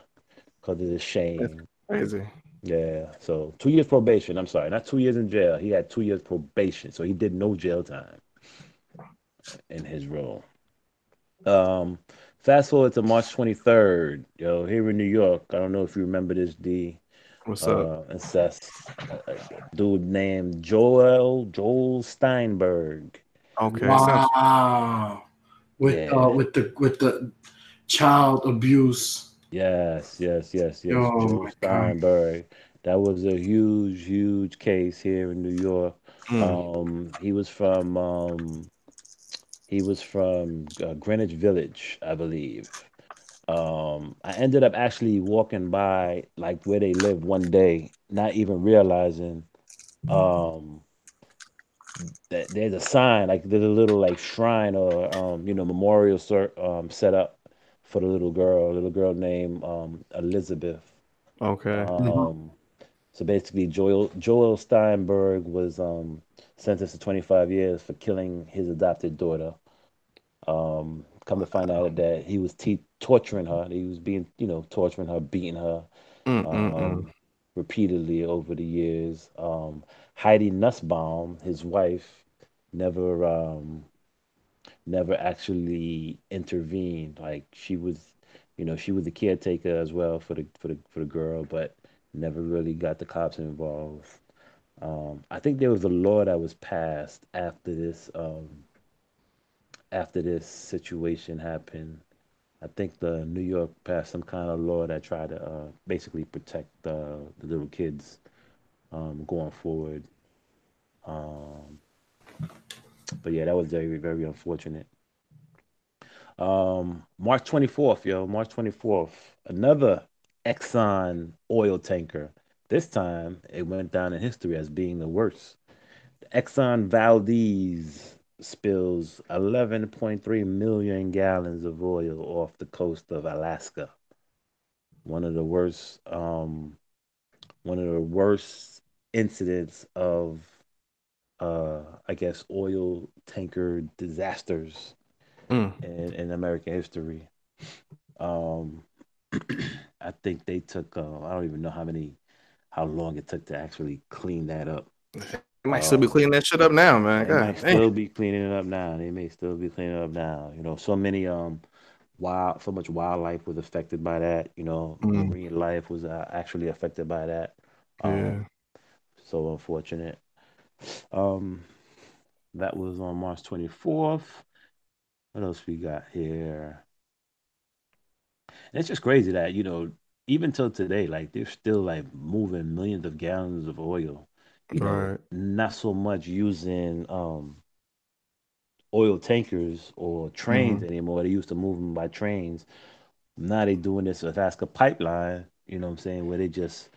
Because of the shame. That's crazy. Yeah. So 2 years probation. I'm sorry, not 2 years in jail. He had 2 years probation, so he did no jail time in his role. Fast forward to March 23rd, here in New York. I don't know if you remember this, D. What's up? Incest. Dude named Joel Steinberg. Okay. Wow. With the child abuse. Yes. Oh, Joel Steinberg. That was a huge case here in New York. He was from Greenwich Village, I believe. I ended up actually walking by like where they live one day, not even realizing that there's a sign, like there's a little like shrine or memorial set up for the little girl named Elizabeth. Okay. So basically, Joel Steinberg was sentenced to 25 years for killing his adopted daughter. Come to find out that he was torturing her. He was torturing her, beating her repeatedly over the years. Heidi Nussbaum, his wife, never never actually intervened. Like she was, she was the caretaker as well for the girl, but never really got the cops involved. I think there was a law that was passed after this situation happened. I think the New York passed some kind of law that tried to basically protect the little kids going forward. Um, but yeah, that was very very unfortunate. March 24th, yo, March 24th, another Exxon oil tanker. This time it went down in history as being the worst. Exxon Valdez spills 11.3 million gallons of oil off the coast of Alaska. One of the worst, one of the worst incidents of, I guess, oil tanker disasters Mm, in American history. Um, I think they took, I don't even know how long it took to actually clean that up. they might still be Um, cleaning that shit up now, man. they God might damn. still be cleaning it up now. They may still be cleaning it up now. So many so much wildlife was affected by that. Mm, Marine life was actually affected by that. Um, yeah. so unfortunate. Um, that was on March 24th. What else we got here? And it's just crazy that even till today, like they're still like moving millions of gallons of oil. Right. Not so much using oil tankers or trains Hmm. anymore. They used to move them by trains. Now they doing this Alaska pipeline, you know what I'm saying, where they just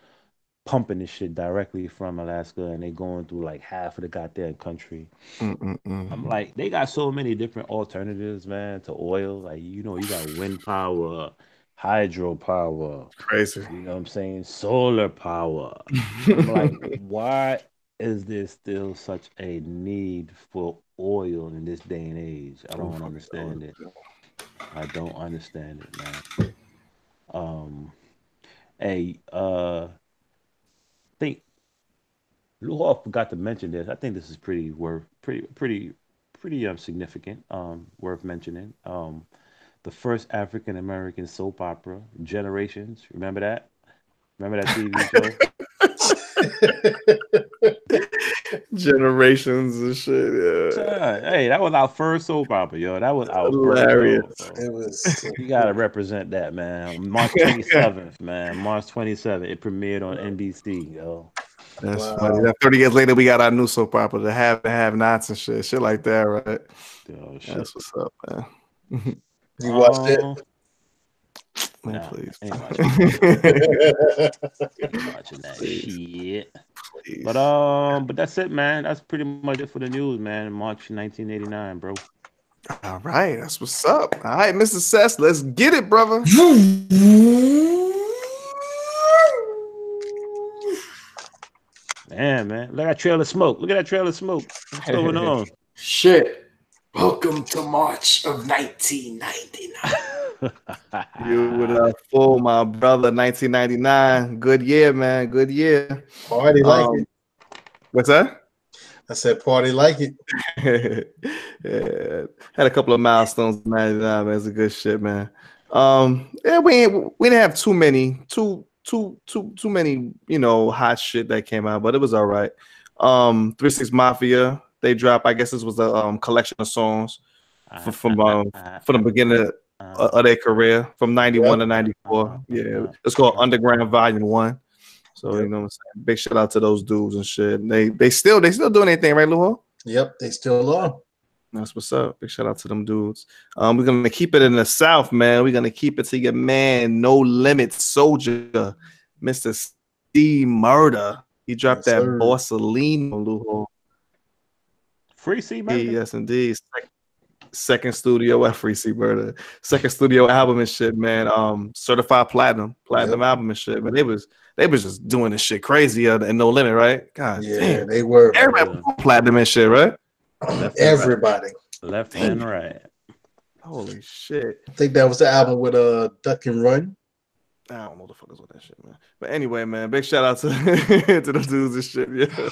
pumping this shit directly from Alaska and they going through like half of the goddamn country. Mm-mm-mm. I'm like, they got so many different alternatives, man, to oil. Like, you got wind power, hydropower, Crazy. you know what I'm saying, solar power. I'm like, why is there still such a need for oil in this day and age? I Who don't fucking knows? understand it. I don't understand it, man. Um, hey, think Lou Hall forgot to mention this. I think this is pretty significant. Worth mentioning. The first African American soap opera, Generations. Remember that? Remember that TV show? Generations and shit. Yeah. Hey, that was our first soap opera, yo. That was our first show, Hilarious. bro. It was You gotta represent that, man. March 27th, man. March 27th. It premiered on NBC, yo. That's funny. wow. That 30 years later, we got our new soap opera, the have and have nots and shit like that, right? Yo, shit. That's what's up, man. You watched it? Um, Man, nah, please. I ain't watching that shit. Ain't watching that Please, shit. But please. but that's it, man. That's pretty much it for the news, man. March 1989, bro. All right, that's what's up. All right, Mr. Sess, let's get it, brother. Man. Look at that trail of smoke. Look at that trail of smoke. What's going on? Shit. Welcome to March of 1999. You with a full, my brother, 1999. Good year, man. Good year. Party like Um, it. what's that? I said party like it. Yeah, had a couple of milestones in 99, man. It's a good shit, man. Yeah, we didn't have too many, hot shit that came out, but it was all right. 3 6 Mafia, they dropped, I guess this was a collection of songs from the beginning of their career from 91 Yep. to 94. Yeah, it's called Underground Volume 1. So, Yep. what I'm saying? Big shout out to those dudes and shit. They still doing anything, right, Luho? Yep. They still are. That's what's up. Big shout out to them dudes. We're gonna keep it in the South, man. We're gonna keep it to your man, No Limit Soldier, Mr. C Murder. He dropped Yes, that sir. Borsalino, Luho. Free C murder. Yes, indeed. Second studio at Free C Murder. Second studio album and shit, man. Certified platinum Yep. album and shit. But they was just doing this shit crazy and No Limit, right? God Yeah, damn. they were. Everybody was on platinum and shit, right? Left and right. Everybody. Left Damn. and right. Holy shit. I think that was the album with Duck and Run. I don't know the fuck is with that shit, man. But anyway, man, big shout out to to the dudes and shit. Yeah,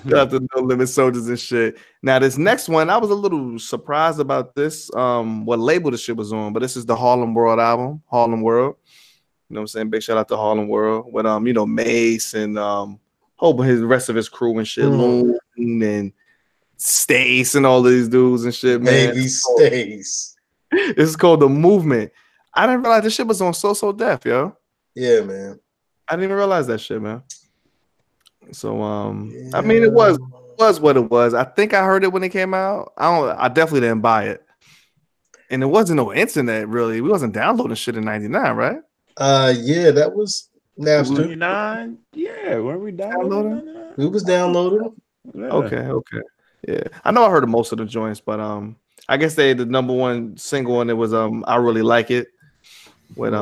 shout out to No Limit Soldiers and shit. Now this next one, I was a little surprised about this. What label the shit was on, but this is the Harlem World album, Harlem World. You know what I'm saying? Big shout out to Harlem World with Mace and whole his rest of his crew and shit, Loon and Stace and all these dudes and shit, man. Baby Stace. This is called The Movement. I didn't realize this shit was on So Def, yo. Yeah, man. I didn't even realize that shit, man. So I mean it was what it was. I think I heard it when it came out. I definitely didn't buy it. And it wasn't no internet really. We wasn't downloading shit in 99, right? Yeah, that was Napster. 99? Yeah, were we downloading? We was downloading. Yeah. Okay. Yeah. I know I heard of most of the joints, but I guess the number one single and it was I Really Like It. With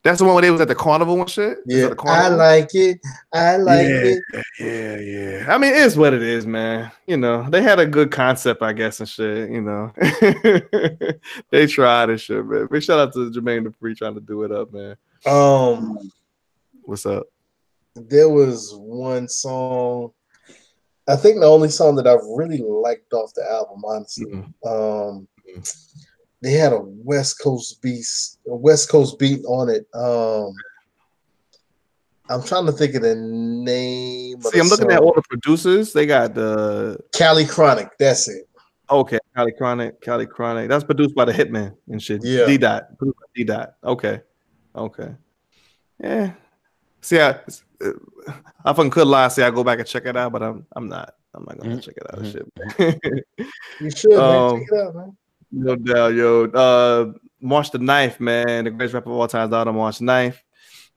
that's the one where they was at the carnival and shit? Yeah, I like it. I like it. Yeah. I mean, it's what it is, man. You know, they had a good concept, I guess, and shit. You know, they tried and shit, man. Big shout out to Jermaine Dupri trying to do it up, man. What's up? There was one song. I think the only song that I really liked off the album, honestly. They had a West Coast beat on it. I'm trying to think of the name. See, I'm looking at all the producers. They got the Cali Chronic. That's it. Okay, Cali Chronic. That's produced by the Hitman and shit. Yeah. D-Dot. Okay. Yeah. See, I fucking could lie. Say I go back and check it out, but I'm not. I'm not gonna check it out. Shit. You should man. Check it out, man. No doubt, yo. March the 9th, man. The greatest rapper of all time is out on March 9th.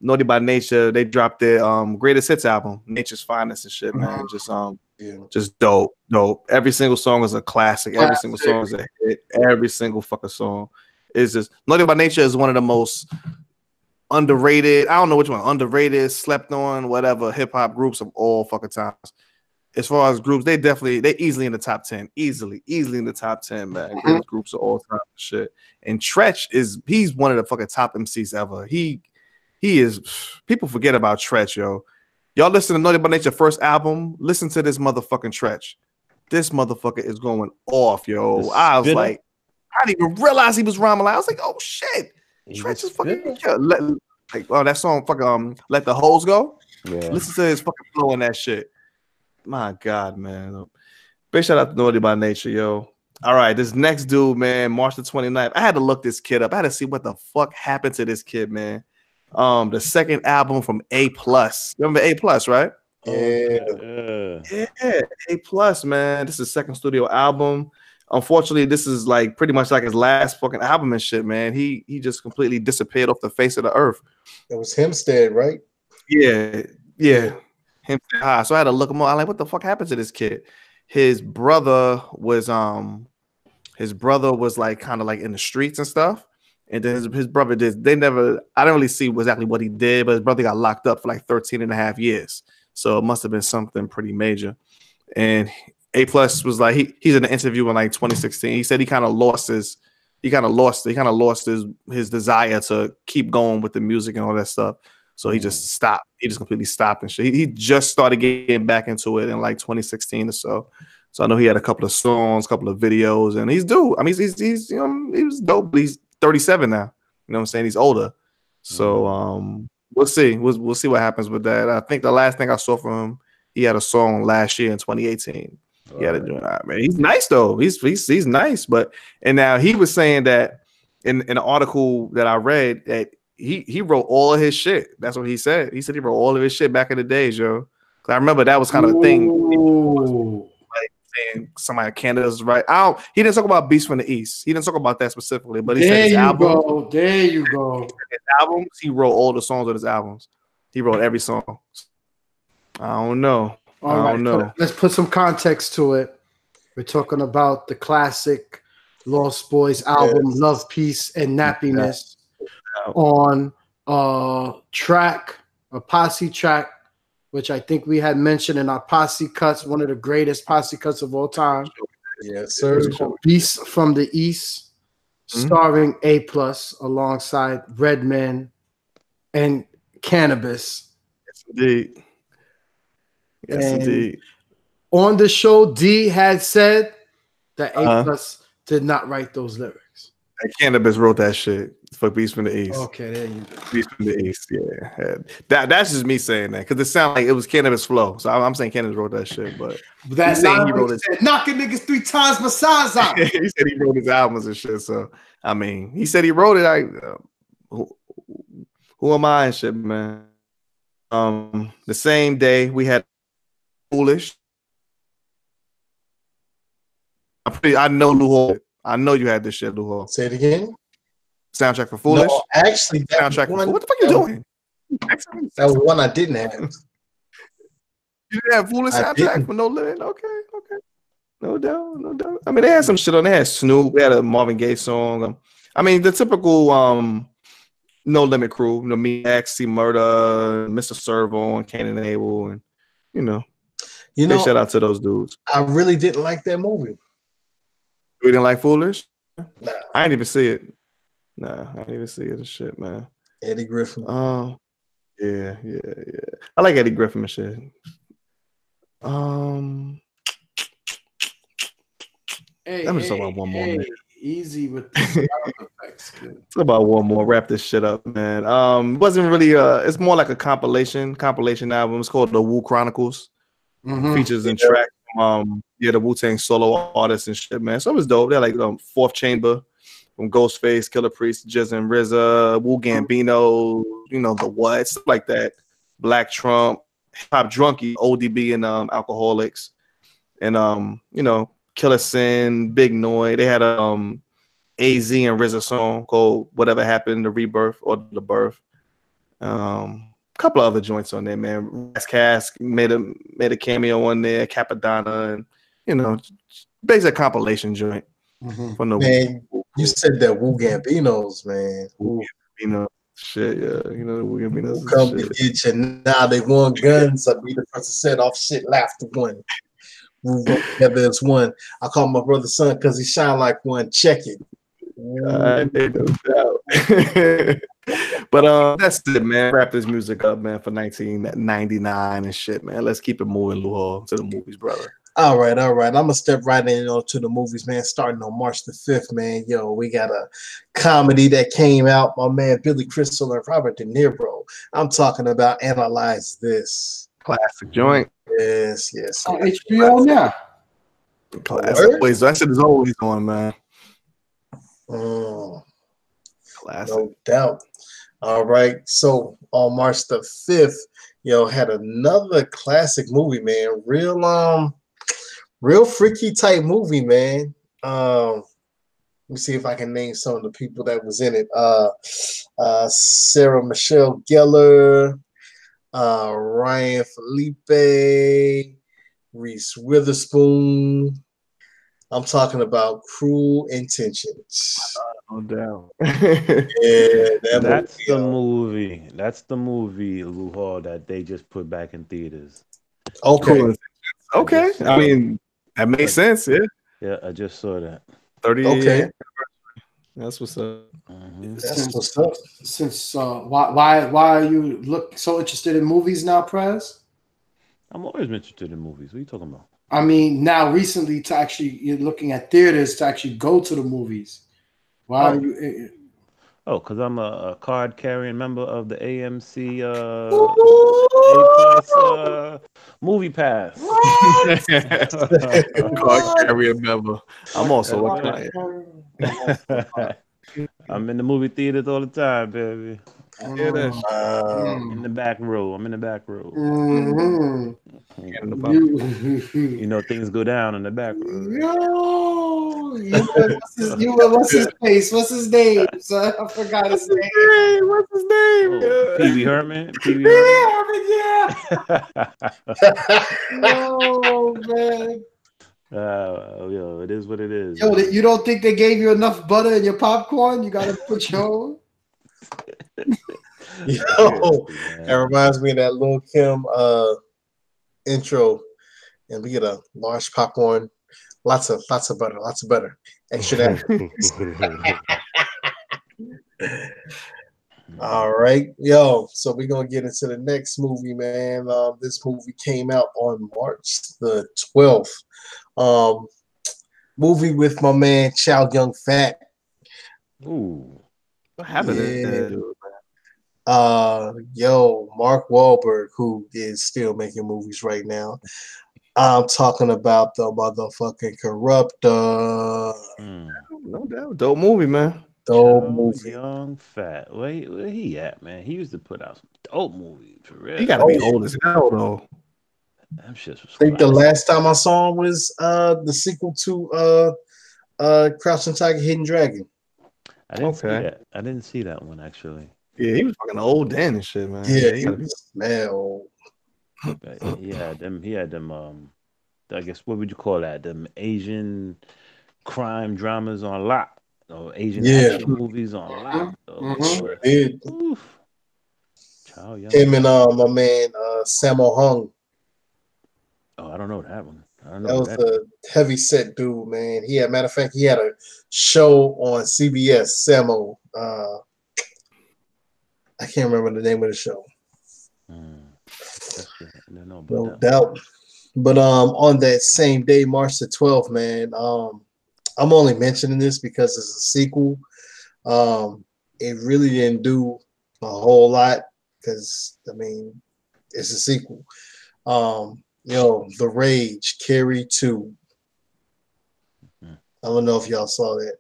Naughty by Nature, they dropped their greatest hits album, Nature's Finest and shit, man. Just dope. Every single song is a classic. Every single song is a hit. Every single fucking song is just Naughty by Nature is one of the most underrated. I don't know which one, underrated, slept on, whatever hip hop groups of all fucking times. As far as groups, they easily in the top 10. Easily in the top 10, man. Greatest groups of all time shit. And Treys he's one of the fucking top MCs ever. He is, people forget about Treys, yo. Y'all listen to Naughty by Nature first album, listen to this motherfucking Treys. This motherfucker is going off, yo. I was like, I didn't even realize he was rhyming. I was like, oh shit. Treys is fucking that song fucking Let the Hoes Go. Yeah. Listen to his fucking flow in that shit. My God, man. Big shout out to Naughty by Nature, yo. All right, this next dude, man, March the 29th. I had to look this kid up. I had to see what the fuck happened to this kid, man. The second album from A+. Remember A+, right? Yeah, A+, man. This is his second studio album. Unfortunately, this is like pretty much like his last fucking album and shit, man. He just completely disappeared off the face of the earth. It was Hempstead, right? Yeah. Hempstead High. So I had to look him up. I'm like, what the fuck happened to this kid? His brother was like kind of like in the streets and stuff. And then his brother I didn't really see exactly what he did, but his brother got locked up for like 13 and a half years. So it must have been something pretty major. And A+ was like, he's in an interview in like 2016. He said he kind of lost his desire to keep going with the music and all that stuff. So he just stopped. He just completely stopped and shit. He just started getting back into it in like 2016 or so. So I know he had a couple of songs, a couple of videos, and he's due. I mean, he's he was dope. But he's 37 now. You know what I'm saying? He's older. So we'll see. We'll see what happens with that. I think the last thing I saw from him, he had a song last year in 2018. He had to do it. Man, he's nice though. He's nice. And now he was saying that in an article that I read that he wrote all of his shit. That's what he said. He said he wrote all of his shit back in the days, yo. I remember that was kind of a thing. Like saying somebody in Canada's right. He didn't talk about Beast from the East. He didn't talk about that specifically, but he said his album. There you go. His albums, he wrote all the songs of his albums. He wrote every song. I don't know. I don't know. Let's put some context to it. We're talking about the classic Lost Boys album, Love, Peace, and Nappiness. On a posse track, which I think we had mentioned in our posse cuts, one of the greatest posse cuts of all time. Yes, sir. It's called Beast from the East. starring A Plus alongside Redman and Cannabis. Yes, indeed. Yes, And indeed. on the show, D had said that A Uh-huh. Plus did not write those lyrics. And Cannabis wrote that shit for Beast from the East. Okay, there you go. Beast from the East, yeah. That's just me saying that because it sounded like it was Cannabis flow. So I'm saying Cannabis wrote that shit, but That he's saying he wrote it. knocking niggas 3 times my size out. He said he wrote his albums and shit. So I mean, he said he wrote it. Who am I and shit, man? The same day we had Foolish. I know Lou Hall. I know you had this shit, Lou Hall. Say it again. Soundtrack for Foolish. No, actually, that Soundtrack one, for what the fuck you doing? That was one I didn't have. You didn't have Foolish I soundtrack didn't. for No Limit? Okay. No doubt. I mean, they had some shit on. They had Snoop. They had a Marvin Gaye song. I mean, the typical No Limit crew. You know, me, X, C Murder, Mr. Servo, and Cain and Abel, and you know, You shout know, out to those dudes. I really didn't like that movie. We didn't like Foolish. Nah, I didn't even see it. Nah, I didn't even see it and shit, man. Eddie Griffin. Yeah. I like Eddie Griffin and shit. Let me talk about one more, man. Easy with the sound effects, kid. Talk about one more. Wrap this shit up, man. It wasn't really it's more like a compilation album. It's called The Wu Chronicles. Features and tracks the Wu-Tang solo artists and shit, man. So it was dope. They're like Fourth Chamber from Ghostface, Killer Priest, Jizz and RZA, Wu Gambino, you know, the what, stuff like that. Black Trump, Hip Hop Drunkie, ODB and Alcoholics. And you know, Killer Sin, Big Noise. They had a AZ and RZA song called Whatever Happened, The Rebirth or The Birth. Couple of other joints on there, man. Cask made a cameo on there, Capadonna, and you know, basic compilation joint from the Man, you said that Wu Gambinos, man. You know, shit, yeah. You know, Wu Gambinos Who come shit. to get you now? They want guns. I be the first to set off shit. Laughter one. We work together as one. I call my brother son because he shine like one. Check it. No doubt. But that's it, man. Wrap this music up, man, for 1999 and shit, man. Let's keep it moving, Lou Hall, to the movies, brother. All right. I'm gonna step right in to the movies, man. Starting on March the 5th, man. Yo, we got a comedy that came out. My man Billy Crystal and Robert De Niro. I'm talking about Analyze This. Classic joint. Yes. On HBO now. Classic. Wait, so that shit is always on, man. Classic. No doubt. All right. So on March the 5th, had another classic movie, man. Real freaky type movie, man. Let me see if I can name some of the people that was in it. Sarah Michelle Gellar, Ryan Felipe, Reese Witherspoon. I'm talking about Cruel Intentions. No doubt. That's the movie. That's the movie, Lou Hall, that they just put back in theaters. Okay. Cool. Okay. I mean, that makes sense. Yeah. Yeah, I just saw that. 30. Okay. That's what's up. That's what's up. Since why are you so interested in movies now, Prez? I'm always interested in movies. What are you talking about? I mean, now recently you're looking at theaters to actually go to the movies. Why are you? Oh, because I'm a card-carrying member of the AMC A+ Movie Pass. Card-carrying member. I'm also a client. I'm in the movie theaters all the time, baby. Yeah, that's in the back row. I'm in the back row. You know, things go down in the back row. What's his face? What's his name? So I forgot his name. What's his name? Pee Wee Herman. Yeah. Oh man. Yo, it is what it is. Yo, you don't think they gave you enough butter in your popcorn? You gotta put your own. Yo, that reminds me of that Lil Kim intro, and we get a large popcorn, lots of butter, extra that. All right, yo. So we're gonna get into the next movie, man. This movie came out on March the 12th. Um, movie with my man Chow Young Fat. Ooh. What happened to Yeah. that dude? Yo, Mark Wahlberg, who is still making movies right now. I'm talking about the motherfucking Corruptor. Mm. No doubt. Dope movie, man. Dope Chow movie. Young Fat. Where he at, man? He used to put out some dope movies for He real. got to Oh be yeah. old as hell, though. Them shits was I think the classic. last time I saw him was the sequel to Crouching Tiger, Hidden Dragon. I didn't see Okay. that. I didn't see that one actually. Yeah, he was fucking old then and shit, man. Yeah, Yeah, he he got to be. was man. Old. But he had them. He had them. I guess what would you call that? Them Asian crime dramas on lock, or Asian Yeah, action movies on lock. Those sure boys. did. Oof. Chow Young Him and Fat. my man Sammo Hung. Oh, I don't know that one. I don't know That who was that is. a heavy set dude, man. He had matter of fact, he had a show on CBS. Sammo. I can't remember the name of the show. Hmm. That's good. I didn't know about No that one. doubt. But on that same day, March the 12th, man, I'm only mentioning this because it's a sequel. It really didn't do a whole lot because I mean it's a sequel. The Rage, Carrie 2. Hmm. I don't know if y'all saw that.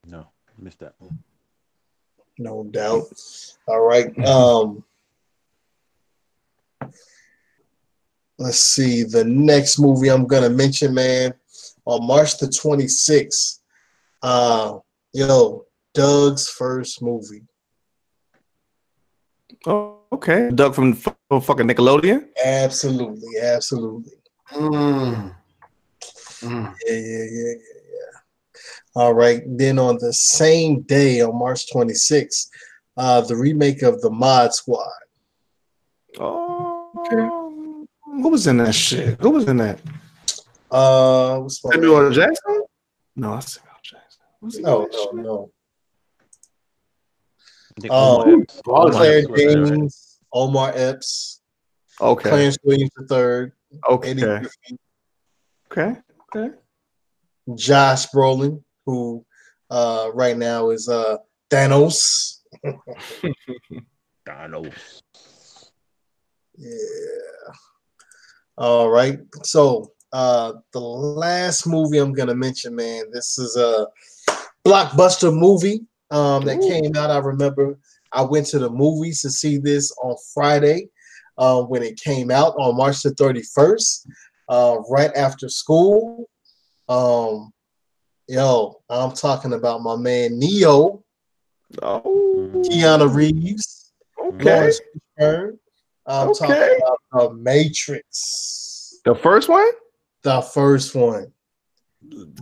No, missed that one. No doubt. All right. Let's see. The next movie I'm gonna mention, man, on March the 26th. Uh, yo, Doug's first movie. Oh, okay. Doug from fucking Nickelodeon. Absolutely, absolutely. Mm. Mm. Yeah. All right. Then on the same day, on March 26th, the remake of the Mod Squad. Okay. Who was in that shit? Who was in that? What's my Samuel man? L. Jackson? No, that's Samuel L. Jackson. Was he in No, that no, shit? no. I think Omar Um, Epps. Omar Claire Epps was there, right? Danes, Omar Epps, Okay. Clarence Williams III, Eddie Okay. Griffin, Okay. Josh Brolin, who right now is Thanos. Thanos. Yeah. All right. So the last movie I'm gonna mention, man, this is a blockbuster movie that Ooh. came out. I remember I went to the movies to see this on Friday when it came out on March the 31st, right after school. Um, I'm talking about my man Neo, Keanu Oh. Reeves, Okay. Lawrence Fishburne. I'm talking Okay. about The Matrix, The first one? the first one,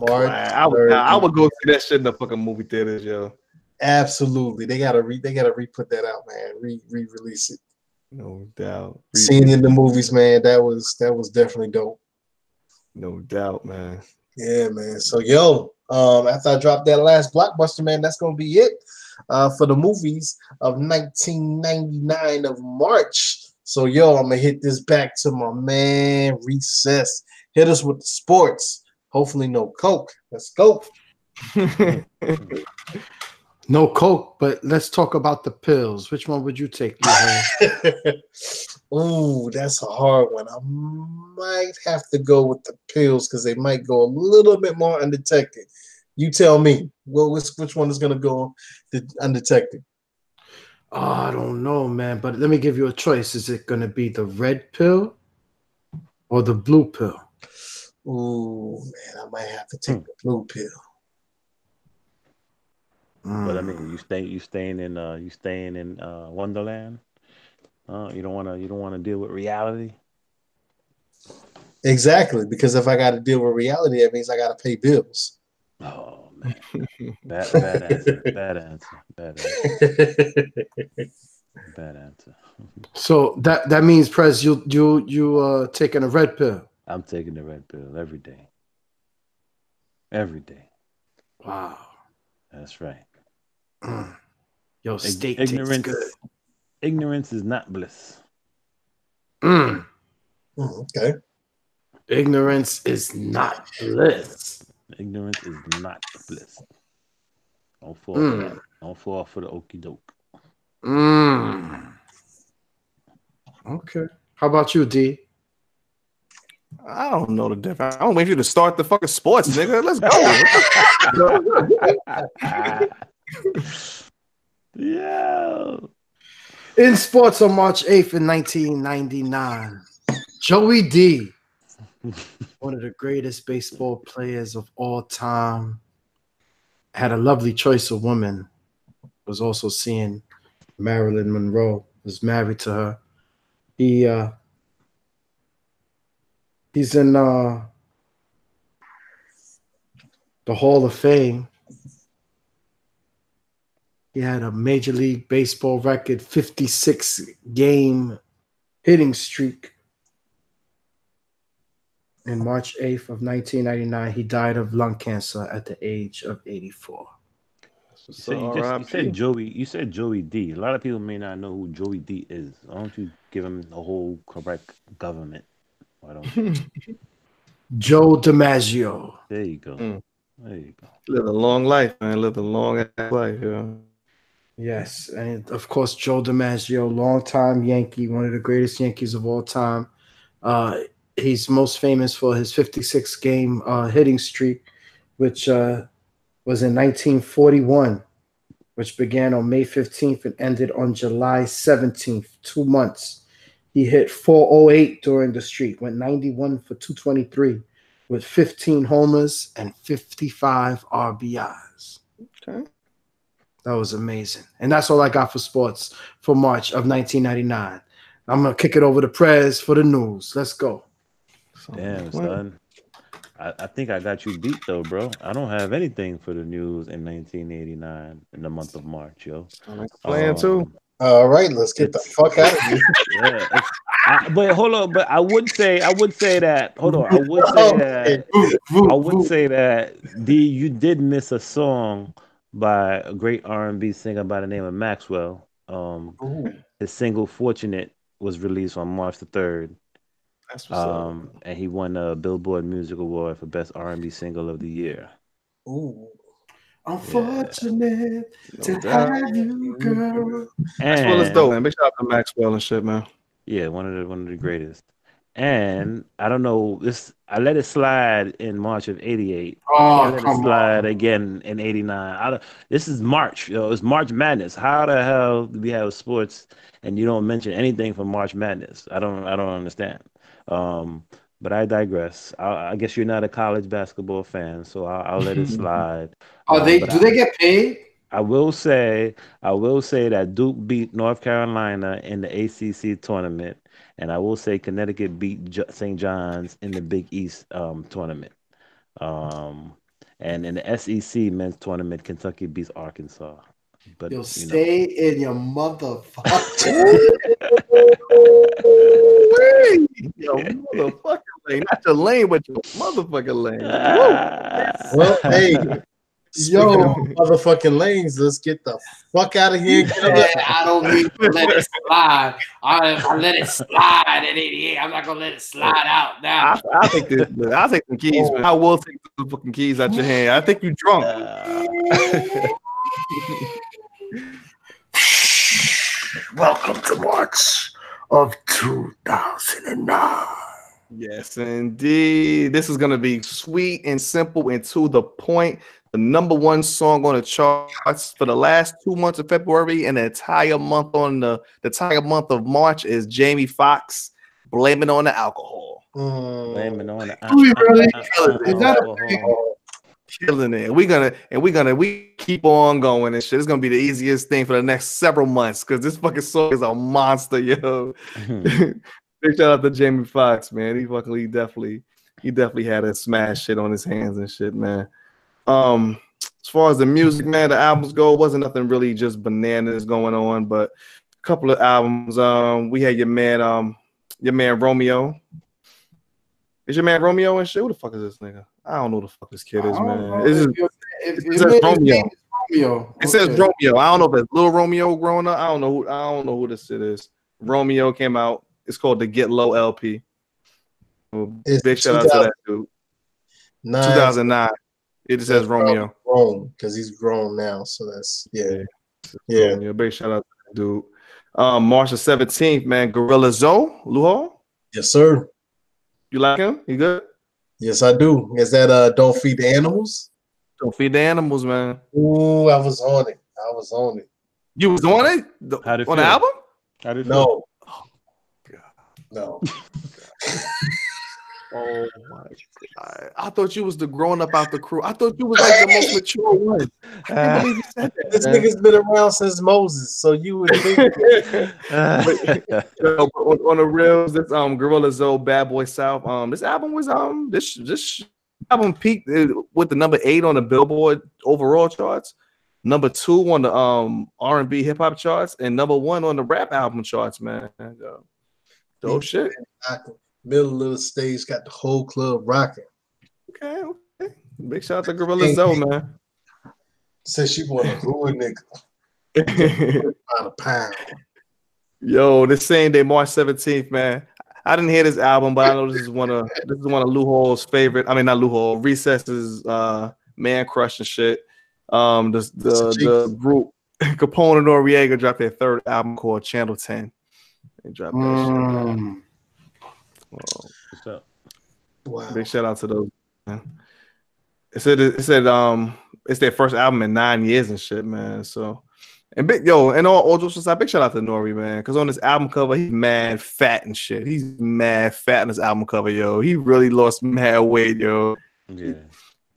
March I 30th. would go see that shit in the fucking movie theaters, yo. Absolutely, they gotta re-put that out, man. Re-release it. No doubt. Seeing it in the movies, man, that was definitely dope. No doubt, man. Yeah, man. So after I drop that last blockbuster, man, that's gonna be it for the movies of 1999 of March. So I'm gonna hit this back to my man Recess. Hit us with the sports. Hopefully no coke. Let's go. No coke, but let's talk about the pills. Which one would you take, Lehigh? Ooh, that's a hard one. I might have to go with the pills because they might go a little bit more undetected. You tell me. Which one is gonna go undetected? Oh, I don't know, man. But let me give you a choice. Is it going to be the red pill or the blue pill? Ooh, man, I might have to Hmm. take the blue pill. But I mean, you staying in Wonderland. You don't wanna deal with reality. Exactly, because if I got to deal with reality, that means I got to pay bills. Oh man, bad answer. Bad answer. Bad answer. Bad answer. So that means, Prez, you taking a red pill. I'm taking the red pill every day. Every day. Wow. That's right. Yo, steak tastes Ignorance. good. Ignorance is not bliss. Okay. Ignorance is not bliss. Ignorance is not bliss. Don't fall for that. Don't fall for the okie doke. Okay. How about you, D? I don't know the difference. I don't wait for you to start the fucking sports, nigga. Let's go. Yeah. In sports on March 8th in 1999, Joey D, one of the greatest baseball players of all time, had a lovely choice of women. Was also seeing Marilyn Monroe, was married to her. He's in the Hall of Fame. He had a Major League Baseball record 56 game hitting streak. In March 8th of 1999, he died of lung cancer at the age of 84. You said Joey D. A lot of people may not know who Joey D is. Why don't you give him the whole correct government? Why don't you? Joe DiMaggio. There you go. There you go. Live a long life, man. Live a long life, yeah. Yes, and of course Joe DiMaggio, longtime Yankee, one of the greatest Yankees of all time. He's most famous for his 56 game hitting streak, which was in 1941, which began on May 15th and ended on July 17th, 2 months. He hit 408 during the streak, went 91 for 223 with 15 homers and 55 RBIs. Okay. That was amazing. And that's all I got for sports for March of 1999. I'm going to kick it over to Prez for the news. Let's go. Damn, son. I think I got you beat, though, bro. I don't have anything for the news in 1989 in the month of March, yo. Playing too. All right, let's get the fuck out of here. Yeah, but hold on. But I would say that. Hold on. I would say that D, you did miss a song by a great R&B singer by the name of Maxwell. His single "Fortunate" was released on March the 3rd. That's what's up. And he won a Billboard Music Award for Best R&B Single of the Year. Ooh. I'm fortunate to have you, girl. Maxwell is dope, man. Big shout out to Maxwell and shit, man. Yeah, one of the greatest. And I don't know, I let it slide in March of '88. Oh, I let it slide again in '89. This is March, it's March Madness. How the hell do we have sports and you don't mention anything from March Madness? I don't understand. But I digress. I guess you're not a college basketball fan, so I'll let it slide. Do they get paid? I will say that Duke beat North Carolina in the ACC tournament, and I will say Connecticut beat St. John's in the Big East tournament. And in the SEC men's tournament, Kentucky beats Arkansas. But you'll stay in your motherfucker. Yo, motherfucking lane. Not your lane, but your motherfucking lane. Well, hey. Yo, motherfucking lanes, let's get the fuck out of here. I don't need to let it slide. I let it slide at 88. I'm not gonna let it slide out now. I'll take the keys, man. I will take the fucking keys out your hand. I think you drunk. Welcome to March of 2009. Yes, indeed. This is gonna be sweet and simple and to the point. The number one song on the charts for the last 2 months of February and the entire month of March is Jamie Foxx, "Blame It on the Alcohol." Blame it on the alcohol. Killing it. We keep on going and shit. It's gonna be the easiest thing for the next several months because this fucking song is a monster, yo. Big shout out to Jamie Foxx, man. He definitely had a smash shit on his hands and shit, man. As far as the music, man, the albums go, wasn't nothing really just bananas going on, but a couple of albums. We had your man Romeo. Is your man Romeo and shit? Who the fuck is this nigga? I don't know who the fuck this kid is, man. It's Romeo. Romeo. It says Okay. Romeo. I don't know if it's Little Romeo growing up. I don't know who this shit is. Romeo came out. It's called the Get Low LP. It's Big shout out to that dude. 2009. It just says Romeo. Grown because he's grown now. So that's yeah. Romeo. Big shout out to that dude. March the 17th, man. Gorilla Zoe, Luhol. Yes, sir. You like him? He good? Yes, I do. Is that Don't Feed the Animals? Don't feed the animals, man. Ooh, I was on it. You was on it? On the album? How did No. Oh, God. No. Oh my God. I thought you was the growing up out the crew. I thought you was like the most mature one. I can't believe you said that. This nigga's been around since Moses, so you would think. On the reels, this Gorilla Zoe, Bad Boy South. This album was this album peaked with the number 8 on the Billboard overall charts, number 2 on the R&B hip hop charts, and number 1 on the rap album charts, man. Dope shit. Middle of the stage got the whole club rocking. Okay. Big shout out to Gorilla Zoe, man. Says she want a hood nigga. a pound. Yo, this same day, March 17th, man. I didn't hear this album, but I know this is one of Lou Hall's favorite. I mean, not Lou Hall, Recess's man crush and shit. The group Capone and Noriega dropped their 3rd album called Channel 10. They dropped that shit. What's up? Wow. Big shout out to those, man. It said it's their first album in 9 years and shit, man. So, and all jokes aside, big shout out to Nori, man, because on this album cover he's mad fat and shit. He's mad fat on this album cover, yo. He really lost mad weight, yo. Yeah.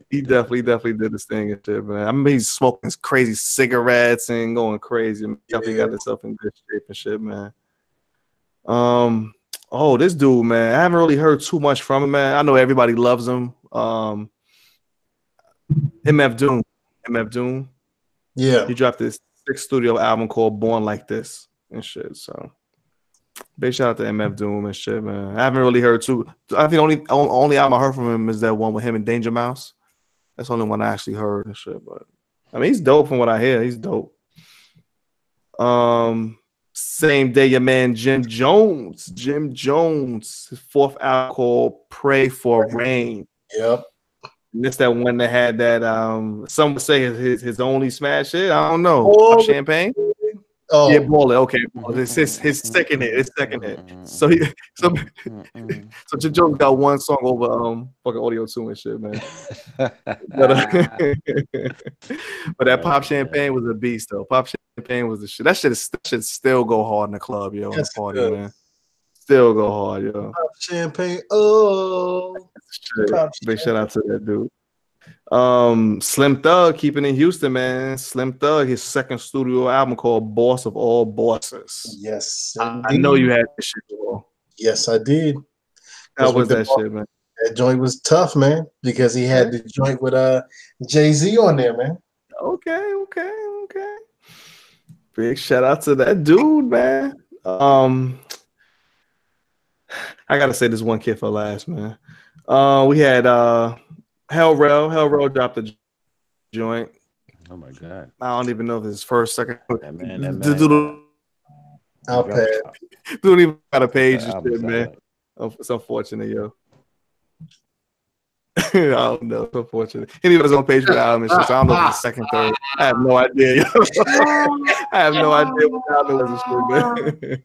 He definitely did this thing and shit, man. I mean, he's smoking crazy cigarettes and going crazy. Definitely got himself in good shape and shit, man. Oh, this dude, man. I haven't really heard too much from him, man. I know everybody loves him. MF Doom. Yeah. He dropped this 6th studio album called Born Like This and shit. So big shout out to MF Doom and shit, man. I haven't really heard too. I think only album I heard from him is that one with him and Danger Mouse. That's the only one I actually heard and shit. But I mean, he's dope from what I hear. He's dope. Same day, your man Jim Jones, his 4th album called Pray for Rain. Yep. And this that one that had that some would say his only smash hit. I don't know. Oh, Champagne. Oh Yeah, Baller. Okay, it's his second hit. His second hit. So Jim Jones got one song over fucking Audio 2 and shit, man. But that Pop Champagne was a beast though. Pop Champagne was the shit. That shit still go hard in the club, yo. Yes, the party, man. Still go hard, yo. Pop Champagne. Oh. Big shout out to that dude. Slim Thug, keeping in Houston, man. Slim Thug, his 2nd studio album called Boss of All Bosses. Yes. I know you had this shit before. Yes, I did. How was that shit, man? That joint was tough, man, because he had the joint with Jay-Z on there, man. Okay. Big shout out to that dude, man. I gotta say this one kid for last, man. We had Hell Rell dropped the joint. Oh my God. I don't even know if it's his first, second. That man. I'll pass. Don't even got a page and shit, man. It's unfortunate, yo. I don't know. It's unfortunate. He didn't even have his own page for the album and shit, so I don't know if it's the 2nd, 3rd. I have no idea, yo. I have no idea what the album was and shit, man.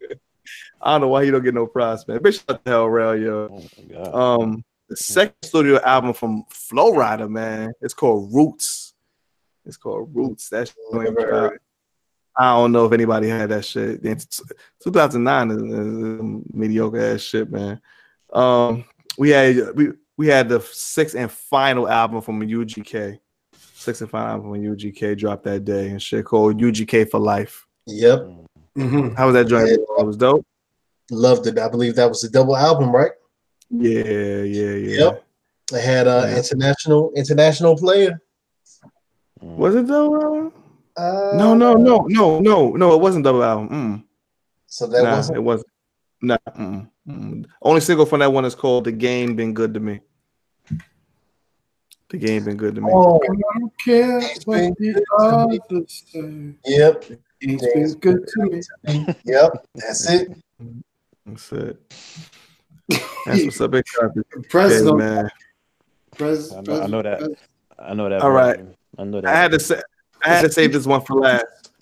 I don't know why he don't get no props, man. Bitch, shut the hell, Rell, yo. Oh my God. The 2nd studio album from Flow Rider, man. It's called Roots. That shit. I don't know if anybody had that shit. 2009 is mediocre ass shit, man. We had the 6th and final album from UGK. 6th and final album from UGK dropped that day and shit called UGK for Life. Yep. Mm-hmm. How was that joint? It was dope. Loved it. I believe that was a double album, right? Yeah. Yep. I had international player. Was it though? No. It wasn't double album. So that wasn't. It wasn't. No. Only single from that one is called "The Game Been Good to Me." The game been good to me. Oh, I don't care it's what been the good to me. others say. Yep. It's Game's been good to me. Yep. That's it. That's it. That's what's up, big country. Yeah, President, man. I know that. I know that. All right. version. I know that. I had to save this one for last.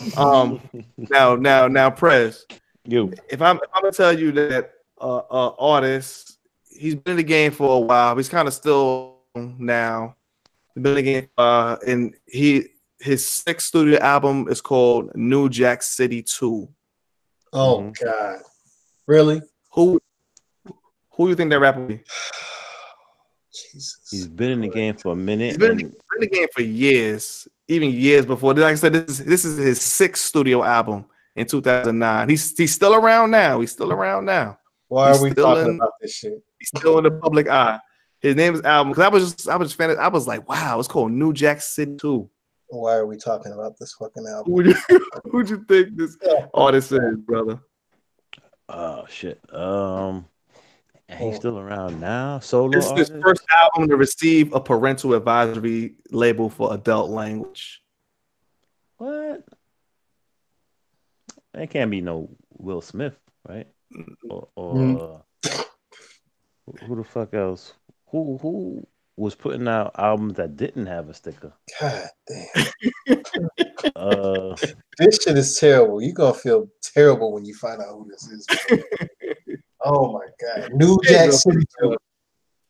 Now, Prez. You. If I'm gonna tell you that artist, he's been in the game for a while. He's kind of still now. He's been in the game, and his sixth studio album is called New Jack City 2. Oh God. Really? Who you think that rapper will be? Jesus. He's been in the game for a minute. He's been in the game for years, even years before. Like I said, this is his sixth studio album in 2009. He's still around now. Why are we talking about this shit? He's still in the public eye. His name is album because I was like, wow, it's called New Jack City 2. Why are we talking about this fucking album? Who'd you think this artist is, brother? Oh shit. And he's still around now. Solo It's his first album to receive a parental advisory label for adult language. What? It can't be no Will Smith, right? Or who the fuck else? Who was putting out albums that didn't have a sticker? God damn. Uh, This shit is terrible. You're gonna feel terrible when you find out who this is. Oh my God. New Jack City 2.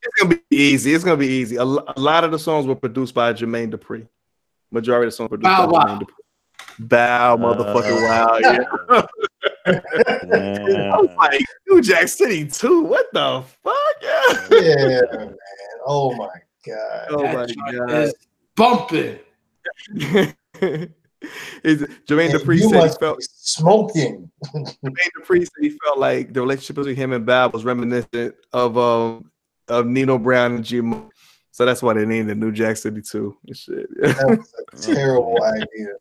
It's gonna be easy. A lot of the songs were produced by Jermaine Dupri. Majority of the songs were produced by Jermaine Dupri. Bow, motherfucking wow, yeah. I was like, New Jack City 2. What the fuck? Yeah, man. Oh my God. Oh my God. Is bumping. Jermaine Dupri You said he must felt be smoking. Jermaine Dupri said he felt like the relationship between him and Bow was reminiscent of Nino Brown and G. So that's why they named it New Jack City 2 and shit. That was a terrible idea.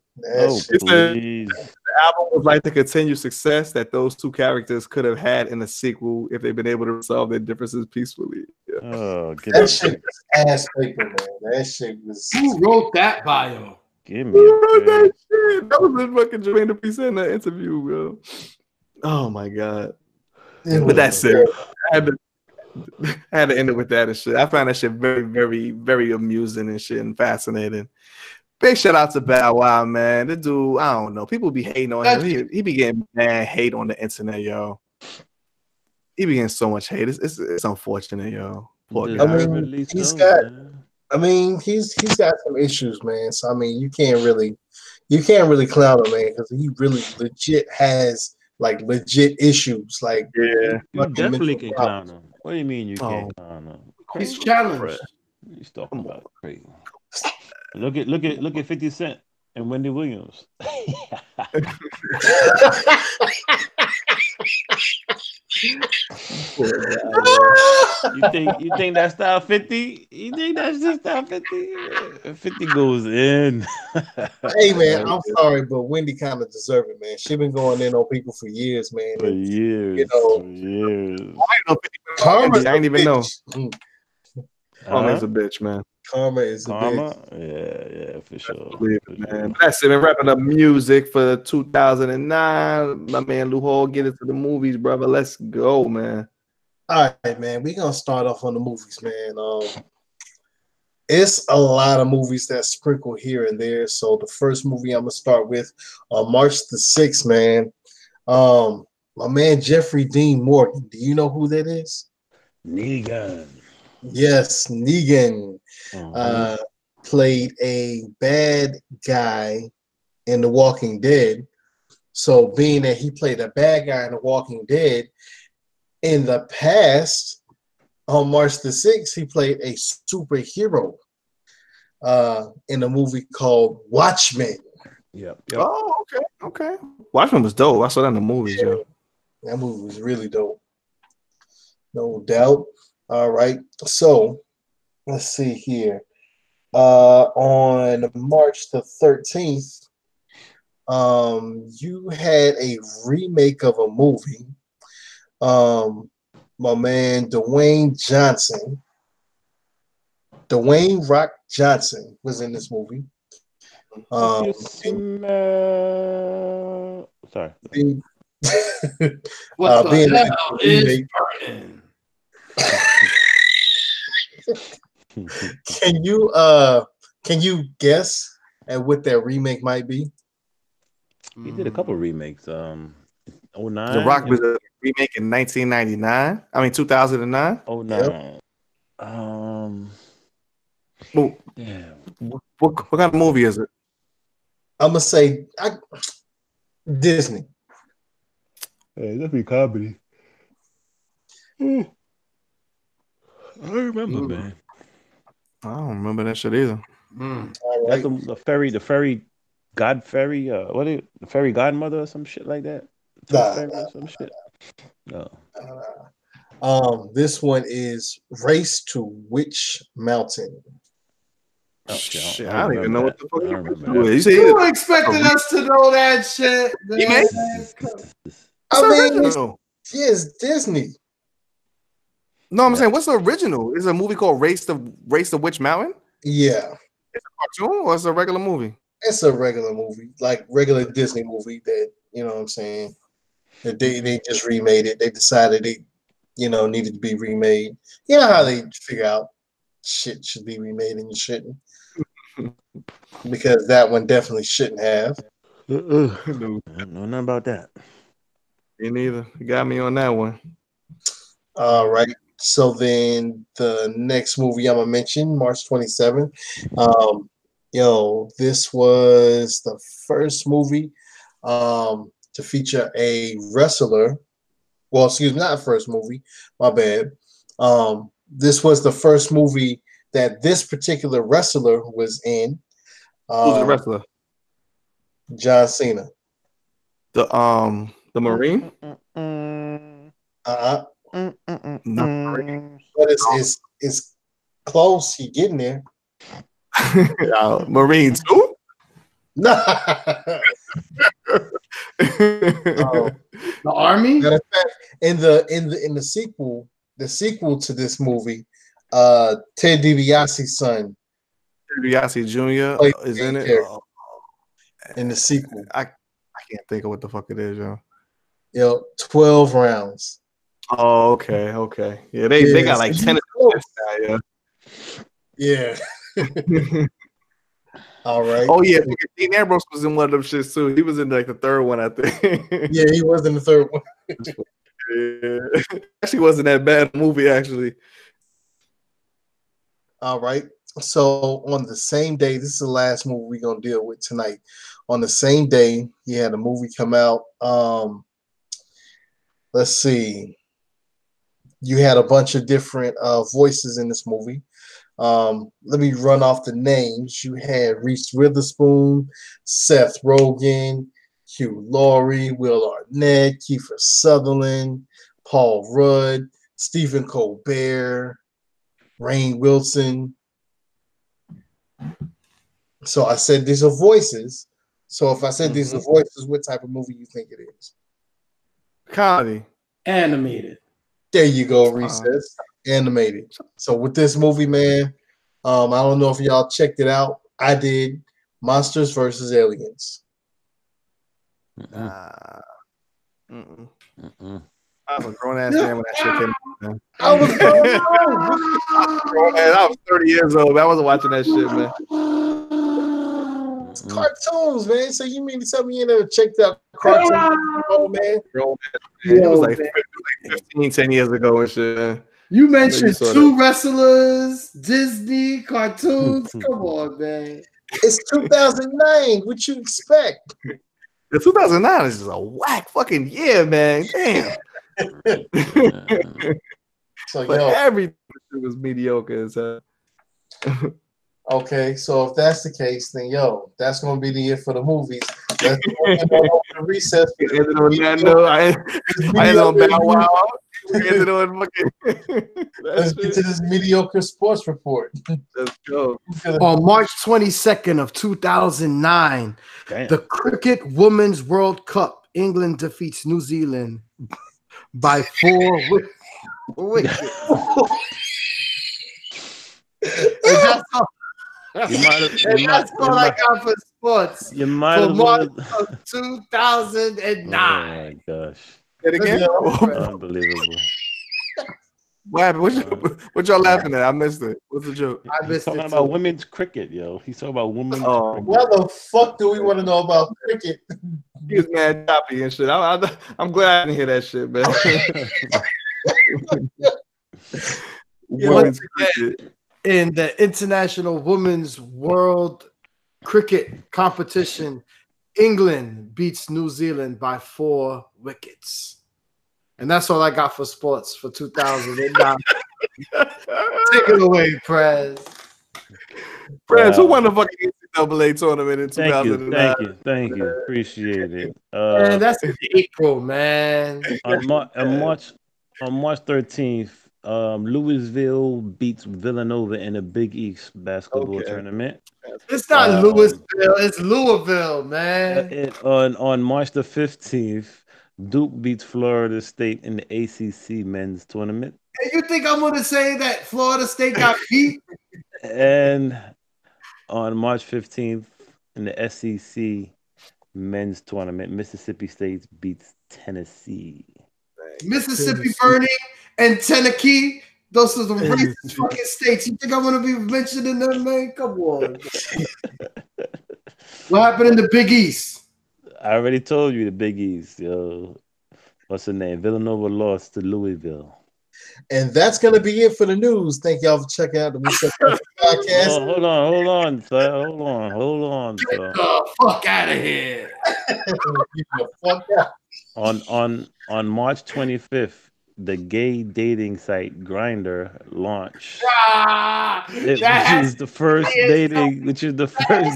please. The album was like the continued success that those two characters could have had in a sequel if they'd been able to resolve their differences peacefully. Yeah. Oh, that shit was ass paper, man. That shit was. Who wrote that bio? Give me a that shit. That was the fucking Jermaine Dupri said in that interview, bro. Oh my God. But that's it. I had to end it with that and shit. I found that shit very, very, very amusing and shit and fascinating. Big shout out to Bow Wow, man. The dude, I don't know. People be hating on him. He be getting mad hate on the internet, yo. He be getting so much hate. It's unfortunate, yo. Poor guy. He's got some issues, man. So I mean, you can't really clown him, man, because he really legit has like legit issues. Like, yeah, you definitely can clown him. What do you mean you can't clown him? He's challenged. He's talking about crazy. Look at 50 Cent and Wendy Williams. You think that's style 50? You think that's just style 50? 50 goes in. Hey man, I'm sorry, but Wendy kind of deserved it, man. She been going in on people for years, man. For years. You know, for years. I didn't even know. Karma's a bitch, man. Karma is a bitch. Yeah, for sure. Man. That's it. Been wrapping up music for 2009. My man Lou Hall, get into the movies, brother. Let's go, man. All right, man. We're gonna start off on the movies, man. It's a lot of movies that sprinkle here and there. So the first movie I'm gonna start with on March the 6th, man. My man Jeffrey Dean Morgan. Do you know who that is? Negan. Yes, Negan. Played a bad guy in The Walking Dead. So being that he played a bad guy in The Walking Dead, in the past, on March the 6th, he played a superhero in a movie called Watchmen. Yep. Oh, okay. Watchmen was dope. I saw that in the movies, yo. That movie was really dope. No doubt. All right. So let's see here. On March the 13th, you had a remake of a movie. My man Dwayne Johnson Dwayne Rock Johnson was in this movie. You smell. Sorry. Being, What the being hell is remake. burning? Can you guess at what that remake might be? He did a couple remakes. 09. The Rock was a remake in 1999. I mean 2009. 09. Well, Damn. what kind of movie is it? I'm gonna say Disney. Hey, that'd be comedy. I remember, man. I don't remember that shit either. All That's right. the fairy, the fairy the fairy godmother or some shit like that. Nah, Fairy or some shit. No. This one is Race to Witch Mountain. Oh, Shit, I I don't even know what the fuck I don't remember you that. You say You expecting us to know that shit? Remake? I mean, original? yes, Disney. No, I'm saying what's the original? Is it a movie called Race to Witch Mountain? Yeah, Cartoon or it's a regular movie? it's a regular movie, like regular Disney movie that, you know what I'm saying, that they just remade it. They decided they, needed to be remade. You know how they figure out shit should be remade and you shouldn't. Because that one definitely shouldn't have. I don't know nothing about that. Me neither. You got me on that one. All right. So then the next movie I'm gonna mention, March 27th. This was the first movie to feature a wrestler. Well, excuse me, not first movie. My bad. This was the first movie that this particular wrestler was in. Who's the wrestler? John Cena. The Marine? Uh-huh. Not Marine. But it's close. He getting there. Marine too? The Army? Matter of fact, in the sequel to this movie, Ted DiBiase's son, DiBiase Jr. played is the in main it. character in the sequel. I can't think of what the fuck it is, yo. 12 rounds. Oh, okay. Yeah, they got like 10 now, yeah. All right. Oh yeah, Dean Ambrose was in one of them shits too. He was in like the third one, I think. Yeah, he was in the third one. Yeah. Actually wasn't that bad movie, actually. All right. So on the same day, this is the last movie we're gonna deal with tonight. On the same day, he had a movie come out. Let's see. You had a bunch of different voices in this movie. Let me run off the names. You had Reese Witherspoon, Seth Rogen, Hugh Laurie, Will Arnett, Kiefer Sutherland, Paul Rudd, Stephen Colbert, Rainn Wilson. So I said these are voices. So if I said these are voices, what type of movie you think it is? Comedy. Animated. There you go, Recess. Animated. So with this movie, man, I don't know if y'all checked it out. I did. Monsters versus Aliens. I was a grown ass man when that shit came out, man. I was I was 30 years old. I wasn't watching that shit, man. It's cartoons, man. So you mean to tell me you never checked out cartoons, man? It was like 15, 10 years ago and shit, man. You mentioned two wrestlers, Disney, cartoons. Come on, man. It's 2009. What you expect? The 2009 is just a whack fucking year, man. Damn. So but everything was mediocre as hell. Okay, so if that's the case, then that's gonna be the year for the movies. Let's go to recess. I ended on Bow Wow. Let's get to this mediocre sports report. Let's go. On March 22nd of 2009, the Cricket Women's World Cup, England defeats New Zealand by 4 wickets. And that's all, You might have. and that's all I got for sports You might for as March well. of 2009. Oh my gosh! Say it again. Unbelievable. What happened? What y'all laughing at? I missed it. What's the joke? I He's missed talking it about too. women's cricket, yo. He's talking about women's Oh, cricket. What the fuck do we want to know about cricket? he was mad choppy and shit. I'm glad I didn't hear that shit, man. Women's cricket. In the International Women's World Cricket Competition, England beats New Zealand by 4 wickets. And that's all I got for sports for 2009. Take it away, Prez. Prez, who won the fucking NCAA tournament in Thank you, 2009? thank you. Appreciate it. Man, that's in April, man. on March 13th, Louisville beats Villanova in a Big East basketball tournament. It's not Louisville, it's Louisville, man. On March the 15th, Duke beats Florida State in the ACC men's tournament. And you think I'm gonna say that Florida State got beat? And on March 15th, in the SEC men's tournament, Mississippi State beats Tennessee. Mississippi Burning and Tennessee, those are the racist fucking states. You think I'm gonna be mentioning them, man? Come on. What happened in the Big East? I already told you the Big East, yo. What's the name? Villanova lost to Louisville. And that's going to be it for the news. Thank y'all for checking out the podcast. Oh, hold on, sir. Hold on, sir. Get the fuck out of here. Get the fuck out. On March 25th, the gay dating site Grindr launched. Which is the first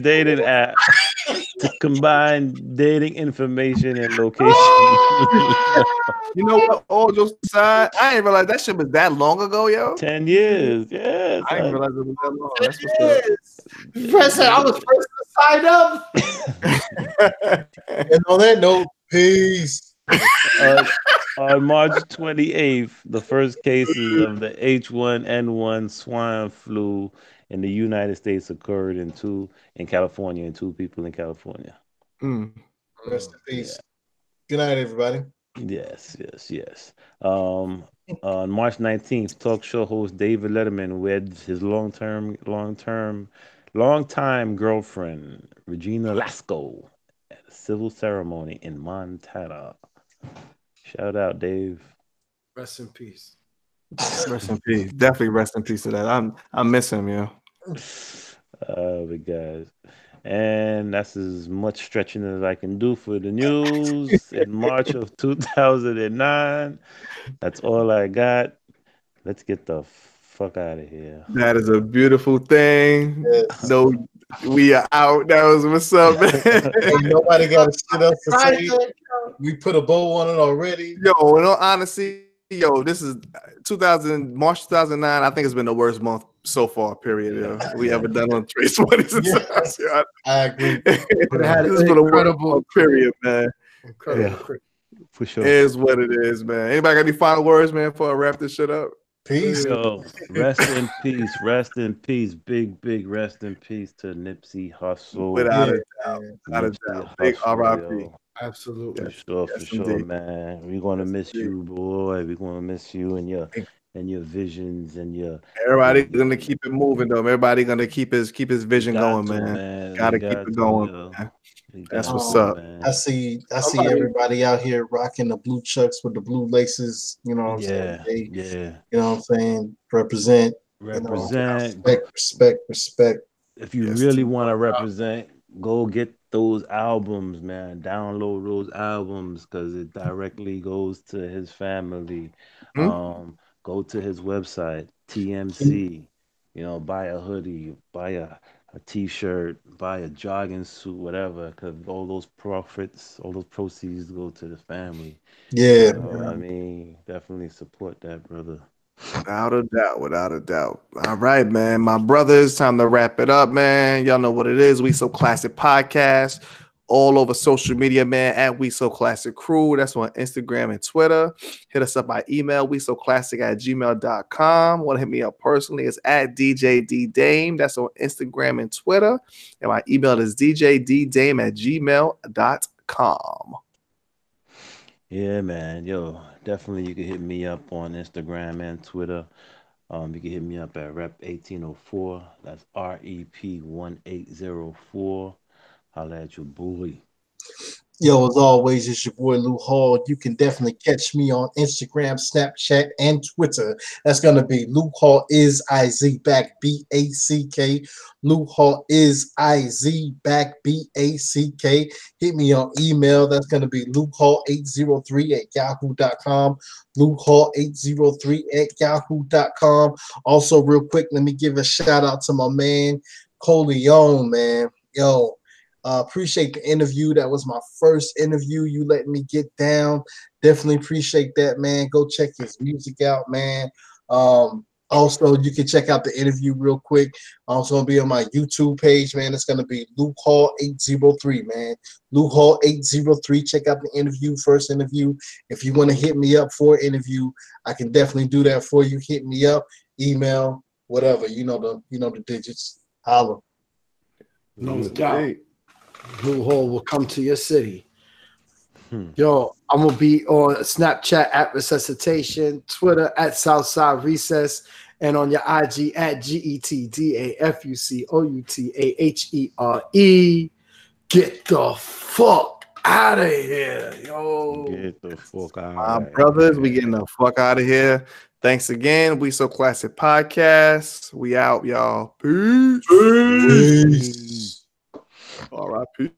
dating app to combine dating information and location. You know what? All jokes aside, I didn't realize that shit was that long ago, yo. 10 years, yes. I didn't realize it was that long. That's what's up. President, I was first to sign up. And on that note, peace. On March 28th, the first cases of the H1N1 swine flu in the United States occurred in California, and 2 people in California. Rest in peace. Good night, everybody. Yes. On March 19th, talk show host David Letterman weds his longtime girlfriend Regina Lasco at a civil ceremony in Montana. Shout out, Dave. Rest in peace. Rest in peace. Definitely rest in peace to that. I miss him, yo. But guys, and that's as much stretching as I can do for the news in March of 2009. That's all I got. Let's get the fuck out of here. That is a beautiful thing. Yes. No, we are out. That was what's up, man. Ain't nobody got to shit up for saying we put a bow on it already. Yo, in all honesty, this is March 2009. I think it's been the worst month so far, period. Yo. We ever done on Treys 20s. Yes. I agree. This has been a worst month, period, man. Incredible. For sure. It is what it is, man. Anybody got any final words, man, before I wrap this shit up? Peace. Yo, rest in peace, big rest in peace to Nipsey Hussle. Without a doubt. Big R.I.P. Absolutely. For sure, man. We're gonna miss you, boy. We're gonna miss you and your visions and your. Everybody gonna keep it moving though. Everybody gonna keep his vision going, man. Gotta keep it going. Man. That's what's up. Man. I see everybody out here rocking the blue chucks with the blue laces. You know what I'm saying? Yeah. You know what I'm saying? Represent. Respect. If you really want to represent, go get those albums, man. Download those albums because it directly goes to his family. Go to his website, TMC. Buy a hoodie, buy a t-shirt, buy a jogging suit, whatever, because all those proceeds go to the family. Yeah. I mean, definitely support that, brother. Without a doubt. All right, man. My brothers, time to wrap it up, man. Y'all know what it is. We So Classic Podcast. all over social media, man, at We So Classic Crew. That's on Instagram and Twitter. Hit us up by email, wesoclassic@gmail.com. Want to hit me up personally? It's at DJDDame. That's on Instagram and Twitter. And my email is djddame@gmail.com. Yeah, man. Yo, definitely you can hit me up on Instagram and Twitter. You can hit me up at rep1804. That's REP1804. Holla at your boy. Yo, as always, it's your boy Lou Hall. You can definitely catch me on Instagram, Snapchat, and Twitter. That's gonna be Lou Hall is IZ back BACK. Lou Hall is IZ back BACK. Hit me on email. That's gonna be LouHall803@yahoo.com. LouHall803@yahoo.com. Also, real quick, let me give a shout out to my man Coleon, man. Yo. Appreciate the interview. That was my first interview. You let me get down. Definitely appreciate that, man. Go check his music out, man. Also, you can check out the interview real quick. Also, gonna be on my YouTube page, man. It's gonna be Luke Hall 803, man. Luke Hall 803. Check out the interview, first interview. If you want to hit me up for an interview, I can definitely do that for you. Hit me up, email, whatever. You know the digits. Holla. No doubt. Lou Hall will come to your city. Yo, I'm gonna be on Snapchat at Resuscitation, Twitter at Southside Recess, and on your IG at GETDAFUCOUTAHERE. Get the fuck out of here, yo. Get the fuck out. My brothers, we getting the fuck out of here. Thanks again. We So Classic Podcast. We out, y'all. Peace. Peace. R.I.P.